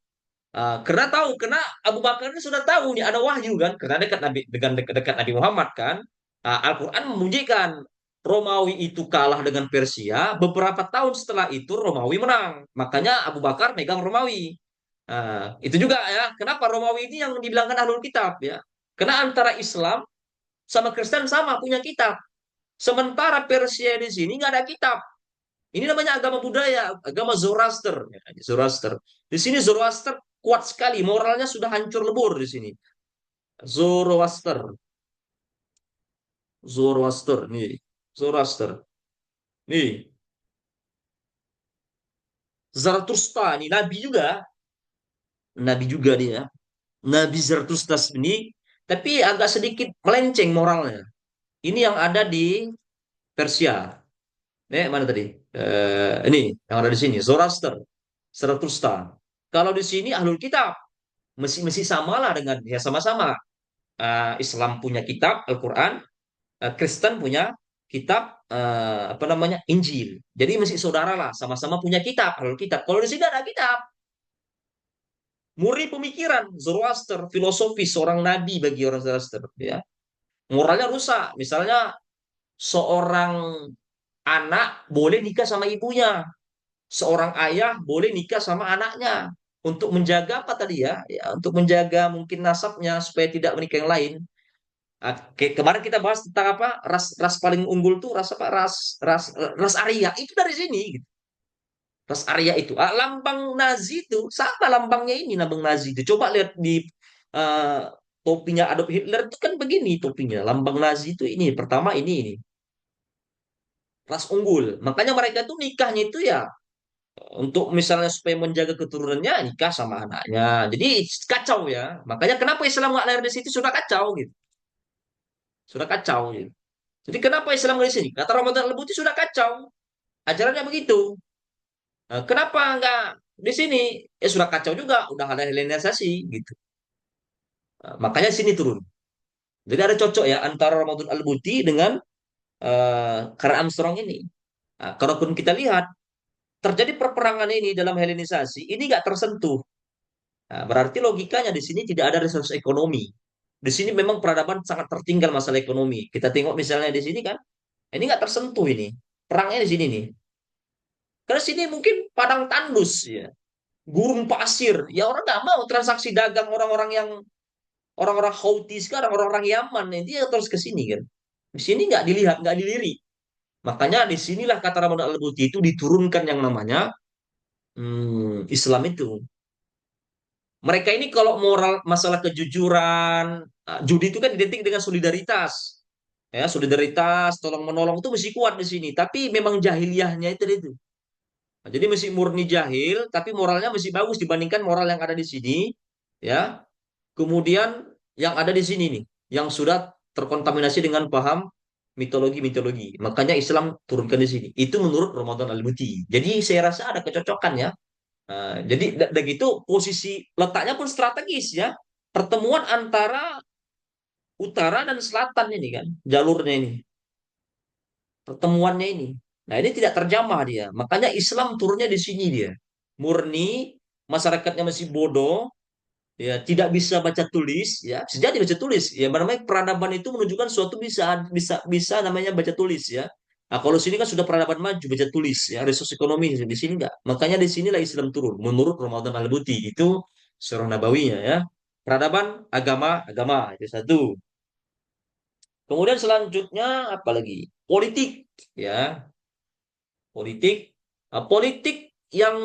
Karena tahu, karena Abu Bakar ini sudah tahu nih ada wahyu kan, karena dekat Nabi dengan dekat Nabi Muhammad kan. Al-Quran membunyikan Romawi itu kalah dengan Persia. Beberapa tahun setelah itu Romawi menang. Makanya Abu Bakar megang Romawi. Itu juga ya, kenapa Romawi ini yang dibilangkan ahlul kitab ya? Karena antara Islam sama Kristen sama punya kitab. Sementara Persia di sini nggak ada kitab. Ini namanya agama budaya, agama Zoroaster. Ya, Zoroaster. Di sini Zoroaster kuat sekali, moralnya sudah hancur lebur di sini. Zoroaster, Zoroaster nih, Zoroaster. Nih, Zarathustra nih, nabi juga dia. Nabi Zarathustra ini, tapi agak sedikit melenceng moralnya. Ini yang ada di Persia. Mana tadi? Ini yang ada di sini, Zoroaster, Zarathustra. Kalau di sini ahlul kitab, mesti samalah dengan ya sama-sama. Islam punya kitab Al-Quran, Kristen punya kitab apa namanya Injil. Jadi masih saudara lah, sama-sama punya kitab, kitab. Kalau di sini ada kitab, murni pemikiran Zoroaster, filosofi seorang nabi bagi orang Zoroaster, ya. Moralnya rusak. Misalnya seorang anak boleh nikah sama ibunya, seorang ayah boleh nikah sama anaknya untuk menjaga apa tadi ya? Ya, untuk menjaga mungkin nasabnya supaya tidak menikah yang lain. Kemarin kita bahas tentang apa? Ras paling unggul tuh ras apa? Ras Arya. Itu dari sini gitu. Ras Arya itu. Lambang Nazi itu sama lambangnya ini, lambang Nazi itu. Coba lihat di uh, topinya Adolf Hitler itu kan begini topinya. Lambang Nazi itu ini pertama ini ras unggul. Makanya mereka tuh nikahnya itu ya untuk misalnya supaya menjaga keturunannya nikah sama anaknya. Jadi kacau ya. Makanya kenapa Islam nggak lahir di situ sudah kacau gitu. Sudah kacau gitu. Jadi kenapa Islam nggak di sini? Kata Ramadan Al-Buti sudah kacau. Ajarannya begitu. Nah, kenapa nggak di sini? Ya sudah kacau juga. Udah ada Helenisasi gitu. Nah, makanya sini turun. Jadi ada cocok ya antara Ramadan Al-Buti dengan Karl Armstrong ini. Nah, kalaupun kita lihat terjadi perperangan ini dalam Helenisasi ini nggak tersentuh. Nah, berarti logikanya di sini tidak ada resource ekonomi. Di sini memang peradaban sangat tertinggal masalah ekonomi. Kita tengok misalnya di sini kan, ini nggak tersentuh ini. Perangnya di sini nih. Karena sini mungkin padang tandus ya, gurun pasir. Ya orang nggak mau transaksi dagang orang-orang yang orang-orang Houthi sekarang, orang-orang Yaman, dia terus ke sini kan. Di sini nggak dilihat, nggak dilirik. Makanya disinilah kata Ramadan Al-Buti itu diturunkan yang namanya Islam itu. Mereka ini kalau moral masalah kejujuran, judi itu kan identik dengan solidaritas. Ya, solidaritas, tolong menolong itu mesti kuat di sini. Tapi memang jahiliyahnya itu. Nah, jadi mesti murni jahil, tapi moralnya masih bagus dibandingkan moral yang ada di sini. Ya, kemudian yang ada di sini nih, yang sudah terkontaminasi dengan paham mitologi-mitologi. Makanya Islam turunkan di sini. Itu menurut Ramadan Al-Buti. Jadi saya rasa ada kecocokan ya. Jadi dan gitu posisi letaknya pun strategis ya. Pertemuan antara utara dan selatan ini kan, jalurnya ini, pertemuannya ini. Nah, ini tidak terjamah dia. Makanya Islam turunnya di sini dia. Murni, masyarakatnya masih bodoh, ya tidak bisa baca tulis, ya sejati baca tulis. Ya namanya peradaban itu menunjukkan suatu bisa namanya baca tulis ya. Nah, kalau sini kan sudah peradaban maju baca tulis ya, resource ekonomi di sini enggak. Makanya di sinilah Islam turun menurut Ramadan Al-Buti itu surah nabawinya ya. Peradaban agama itu satu. Kemudian selanjutnya apa lagi? Politik ya, politik. Politik yang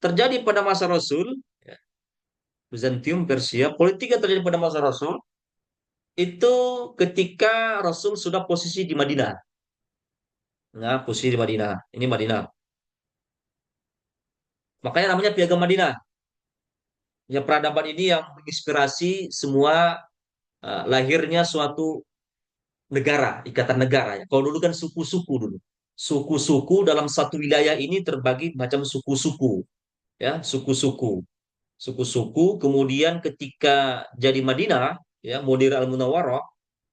terjadi pada masa Rasul ya, Bizantium Persia, politik yang terjadi pada masa Rasul itu ketika Rasul sudah posisi di Madinah. Nah, posisi di Madinah. Ini Madinah. Makanya namanya Piagam Madinah. Ya, peradaban ini yang menginspirasi semua lahirnya suatu negara, ikatan negara. Ya. Kalau dulu kan suku-suku dulu. Suku-suku dalam satu wilayah ini terbagi macam suku-suku. Ya, suku-suku. Suku-suku. Kemudian ketika jadi Madinah, ya, Munir Al-Munawwarah,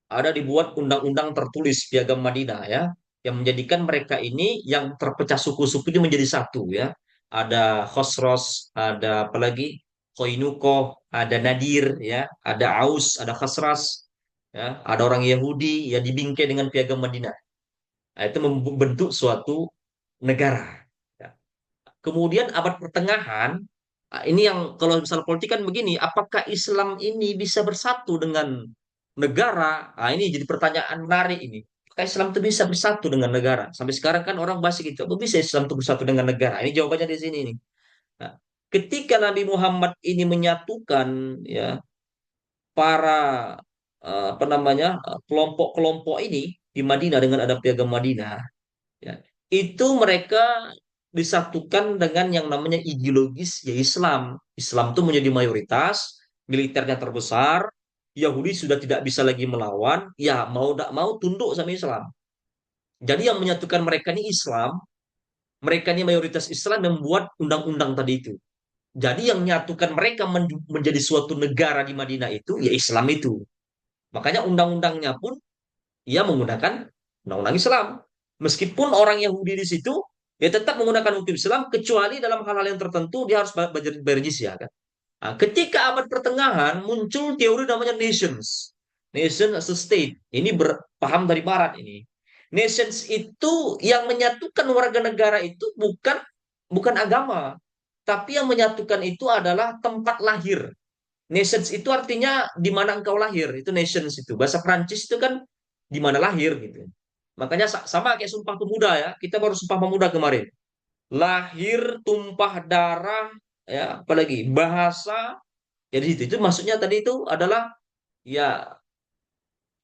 ada dibuat undang-undang tertulis Piagam Madinah ya yang menjadikan mereka ini yang terpecah suku-suku ini menjadi satu ya. Ada Khosros, ada apalagi Koinuko, ada Nadir ya, ada Aus, ada Khasras ya, ada orang Yahudi yang dibingkai dengan Piagam Madinah. Nah, itu membentuk suatu negara. Ya. Kemudian abad pertengahan, ini yang kalau misalnya politik kan begini, apakah Islam ini bisa bersatu dengan negara? Nah, ini jadi pertanyaan menarik ini. Apakah Islam itu bisa bersatu dengan negara? Sampai sekarang kan orang bahas gitu, apa bisa Islam itu bersatu dengan negara? Ini jawabannya di sini nih. Nah, ketika Nabi Muhammad ini menyatukan ya para apa namanya kelompok-kelompok ini di Madinah dengan ada Piagam Madinah, ya, itu mereka disatukan dengan yang namanya ideologis ya Islam. Islam itu menjadi mayoritas, militernya terbesar, Yahudi sudah tidak bisa lagi melawan, ya mau tidak mau tunduk sama Islam. Jadi yang menyatukan mereka ini Islam, mereka ini mayoritas Islam yang membuat undang-undang tadi itu. Jadi yang menyatukan mereka menjadi suatu negara di Madinah itu ya Islam itu. Makanya undang-undangnya pun ia menggunakan undang-undang Islam. Meskipun orang Yahudi di situ dia tetap menggunakan hukum Islam kecuali dalam hal-hal yang tertentu dia harus bayar jizyah kan. Nah, ketika abad pertengahan muncul teori namanya nations. Nation as a state. Ini berpaham dari barat ini. Nations itu yang menyatukan warga negara itu bukan agama, tapi yang menyatukan itu adalah tempat lahir. Nations itu artinya di mana engkau lahir, itu nations itu. Bahasa Prancis itu kan di mana lahir gitu. Makanya sama kayak Sumpah Pemuda ya. Kita baru Sumpah Pemuda kemarin. Lahir, tumpah darah, ya, apalagi bahasa. Jadi itu maksudnya tadi itu adalah ya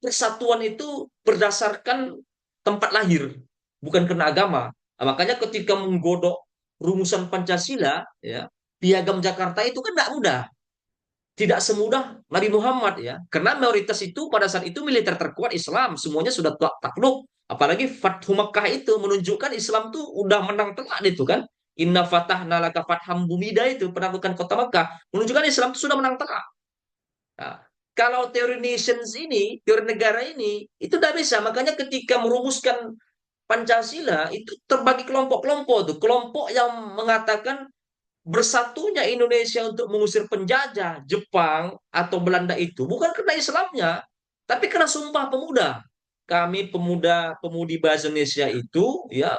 persatuan itu berdasarkan tempat lahir, bukan karena agama. Nah, makanya ketika menggodok rumusan Pancasila, ya, Piagam Jakarta itu kan tidak mudah, tidak semudah Nabi Muhammad ya, karena mayoritas itu pada saat itu militer terkuat Islam, semuanya sudah takluk, apalagi Fathu Makkah itu menunjukkan Islam tuh udah menang telak itu kan. Inna fatahna laka fatham bumida itu penaklukan kota Makkah menunjukkan Islam itu sudah menang telak. Nah, kalau teori nations ini, teori negara ini, itu tidak bisa. Makanya ketika merumuskan Pancasila, itu terbagi kelompok-kelompok tuh. Kelompok yang mengatakan bersatunya Indonesia untuk mengusir penjajah Jepang atau Belanda itu bukan karena Islamnya, tapi karena Sumpah Pemuda. Kami pemuda-pemudi bahasa Indonesia itu ya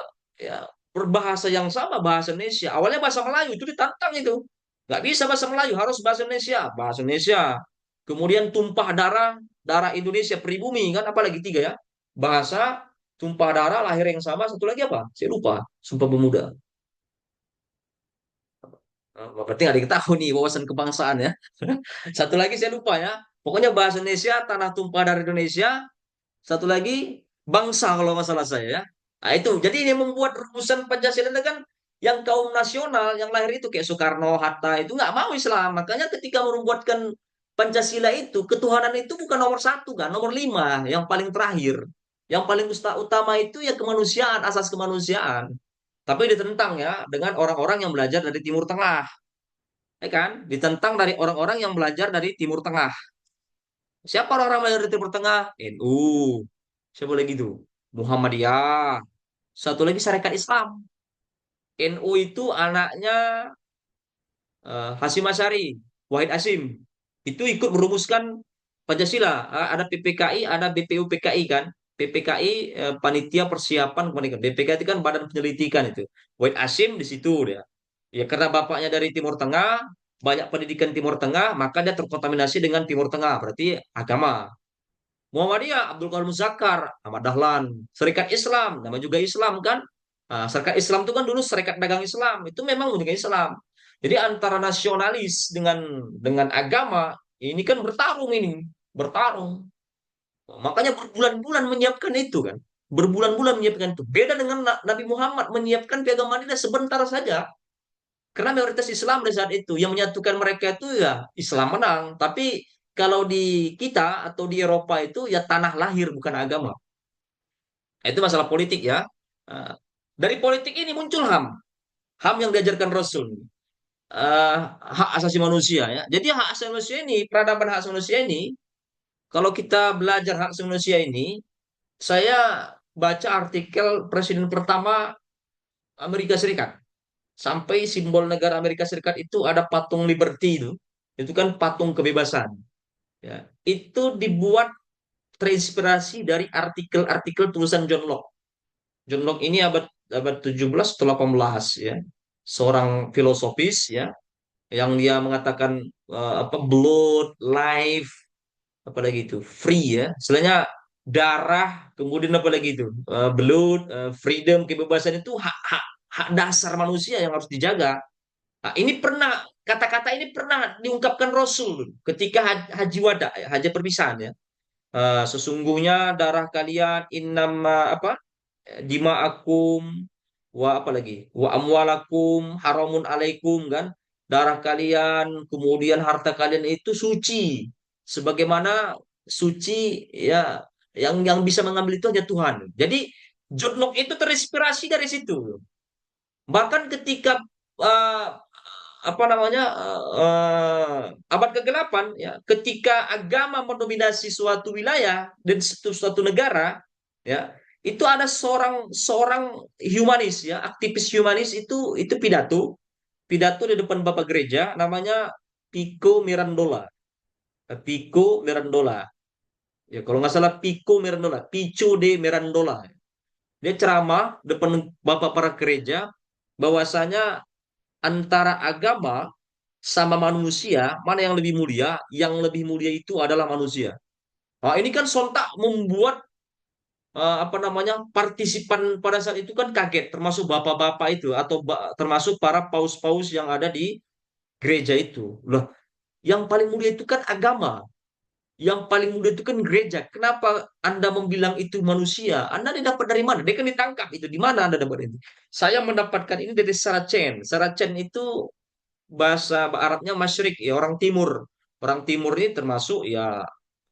berbahasa yang sama bahasa Indonesia. Awalnya bahasa Melayu itu ditantang itu. Nggak bisa bahasa Melayu, harus bahasa Indonesia. Bahasa Indonesia. Kemudian tumpah darah, darah Indonesia pribumi kan apalagi tiga ya. Bahasa, tumpah darah, lahir yang sama, satu lagi apa? Saya lupa. Sumpah Pemuda. Berarti nggak diketahui nih wawasan kebangsaan ya. Satu lagi saya lupa ya. Pokoknya bahasa Indonesia, tanah tumpah darah Indonesia. Satu lagi bangsa kalau masalah saya ya. Nah itu, jadi ini membuat rumusan Pancasila itu kan yang kaum nasional yang lahir itu kayak Soekarno, Hatta itu nggak mau Islam. Makanya ketika membuatkan Pancasila itu ketuhanan itu bukan nomor satu kan, nomor lima yang paling terakhir. Yang paling utama itu ya kemanusiaan, asas kemanusiaan. Tapi ditentang ya dengan orang-orang yang belajar dari Timur Tengah, ya kan? Ditentang dari orang-orang yang belajar dari Timur Tengah. Siapa orang-orang belajar dari Timur Tengah? NU. Siapa lagi itu? Muhammadiyah. Satu lagi Syarikat Islam. NU itu anaknya Hasyim Asyari, Wahid Hasyim. Itu ikut merumuskan Pancasila. Ada PPKI, ada BPUPKI kan. PPKI Panitia Persiapan Kemerdekaan. BPKI itu kan Badan Penyelidikan itu. Wahid Hasyim di situ dia. Ya karena bapaknya dari Timur Tengah, banyak pendidikan Timur Tengah, maka dia terkontaminasi dengan Timur Tengah, berarti agama. Muhammadiyah, Abdul Qadir Muzakkar, Ahmad Dahlan. Serikat Islam, nama juga Islam kan. Nah, Serikat Islam itu kan dulu Serikat Dagang Islam, itu memang menjaga Islam. Jadi antara nasionalis dengan agama, ini kan bertarung ini, bertarung. Makanya berbulan-bulan menyiapkan itu kan. Berbulan-bulan menyiapkan itu. Beda dengan Nabi Muhammad menyiapkan piagam Madinah sebentar saja. Karena mayoritas Islam di saat itu yang menyatukan mereka itu ya Islam menang. Tapi kalau di kita atau di Eropa itu ya tanah lahir bukan agama. Nah, itu masalah politik ya. Nah, dari politik ini muncul HAM. HAM yang diajarkan Rasul. Hak asasi manusia ya. Jadi hak asasi manusia ini, peradaban hak asasi manusia ini, kalau kita belajar hak asasi manusia ini, saya baca artikel Presiden pertama Amerika Serikat. Sampai simbol negara Amerika Serikat itu ada patung Liberty itu kan patung kebebasan. Ya, itu dibuat terinspirasi dari artikel-artikel tulisan John Locke. John Locke ini abad abad 17 atau 18 ya, seorang filosofis ya, yang dia mengatakan apa blood, life, apalagi itu free ya, istilahnya darah, kemudian apalagi itu blood, freedom, kebebasan itu hak-hak hak dasar manusia yang harus dijaga. Nah, ini pernah kata-kata ini pernah diungkapkan Rasul ketika haji wada, haji perpisahan ya. Sesungguhnya darah kalian innama apa dima'akum wa apa lagi wa amwalakum haramun alaikum kan, darah kalian kemudian harta kalian itu suci sebagaimana suci ya, yang bisa mengambil itu hanya Tuhan. Jadi John Locke itu terinspirasi dari situ. Bahkan ketika uh, apa namanya abad kegelapan ya, ketika agama mendominasi suatu wilayah dan suatu negara ya, itu ada seorang seorang humanis ya, aktivis humanis itu pidato pidato di depan Bapak Gereja, namanya Pico Mirandola. Pico Mirandola. Ya, kalau nggak salah Pico Mirandola, Pico de Mirandola. Dia ceramah depan Bapak para gereja bahwasanya antara agama sama manusia, mana yang lebih mulia? Yang lebih mulia itu adalah manusia. Nah, ini kan sontak membuat apa namanya partisipan pada saat itu kan kaget, termasuk bapak-bapak itu atau termasuk para paus-paus yang ada di gereja itu. Loh, yang paling mulia itu kan agama. Yang paling mulia itu kan gereja. Kenapa Anda membilang itu manusia? Anda didapat dari mana? Dia kan ditangkap itu. Di mana Anda dapat ini? Saya mendapatkan ini dari Saracen. Saracen itu bahasa Arabnya Masyrik, ya orang timur. Orang timur ini termasuk ya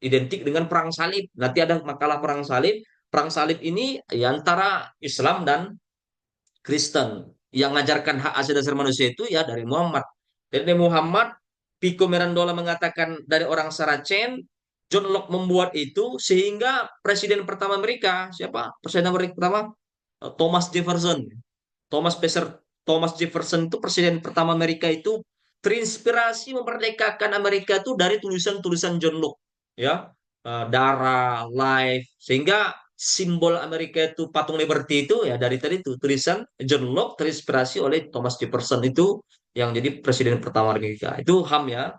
identik dengan perang salib. Nanti ada makalah perang salib. Perang salib ini ya antara Islam dan Kristen. Yang mengajarkan hak asasi dasar manusia itu ya dari Muhammad. Dari Muhammad, Pico Mirandola mengatakan dari orang Saracen, John Locke membuat itu sehingga presiden pertama Amerika, siapa? Presiden Amerika pertama? Thomas Jefferson. Thomas Jefferson Thomas Jefferson itu presiden pertama Amerika itu terinspirasi memerdekakan Amerika itu dari tulisan-tulisan John Locke ya. Darah, life, sehingga simbol Amerika itu patung Liberty itu ya dari tadi itu tulisan John Locke terinspirasi oleh Thomas Jefferson itu yang jadi presiden pertama Amerika. Itu HAM ya.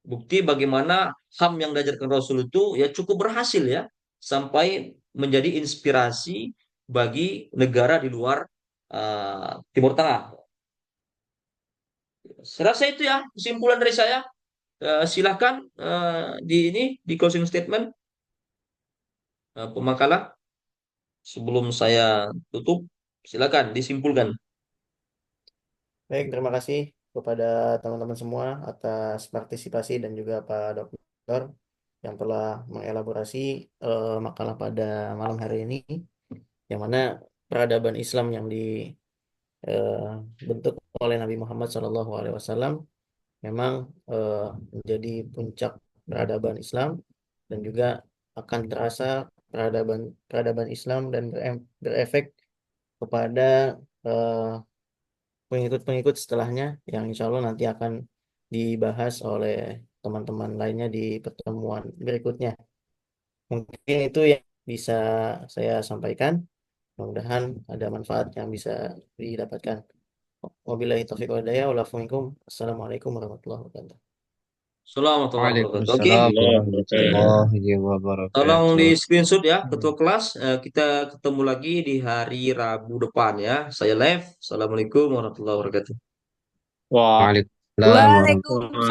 Bukti bagaimana HAM yang diajarkan Rasul itu ya cukup berhasil ya sampai menjadi inspirasi bagi negara di luar Timur Tengah. Saya rasa itu ya kesimpulan dari saya. Silahkan di ini di closing statement pemakalah sebelum saya tutup. Silakan disimpulkan. Baik, terima kasih kepada teman-teman semua atas partisipasi dan juga Pak Dokter yang telah mengelaborasi makalah pada malam hari ini, yang mana peradaban Islam yang dibentuk oleh Nabi Muhammad SAW memang menjadi puncak peradaban Islam, dan juga akan terasa peradaban peradaban Islam dan berefek kepada eh, pengikut-pengikut setelahnya, yang insya Allah nanti akan dibahas oleh teman-teman lainnya di pertemuan berikutnya. Mungkin itu yang bisa saya sampaikan. Mudah-mudahan ada manfaat yang bisa didapatkan. Wabillahi taufiq wal hidayah. Assalamualaikum warahmatullahi wabarakatuh. Assalamualaikum warahmatullahi wabarakatuh. Oke, Waalaikumsalam warahmatullahi tolong di wabarakatuh. screenshot ya ketua kelas. Kita ketemu lagi di hari Rabu depan ya. Saya live. Assalamualaikum warahmatullahi wabarakatuh. Waalaikumsalam warahmatullahi Waalaikumsalam.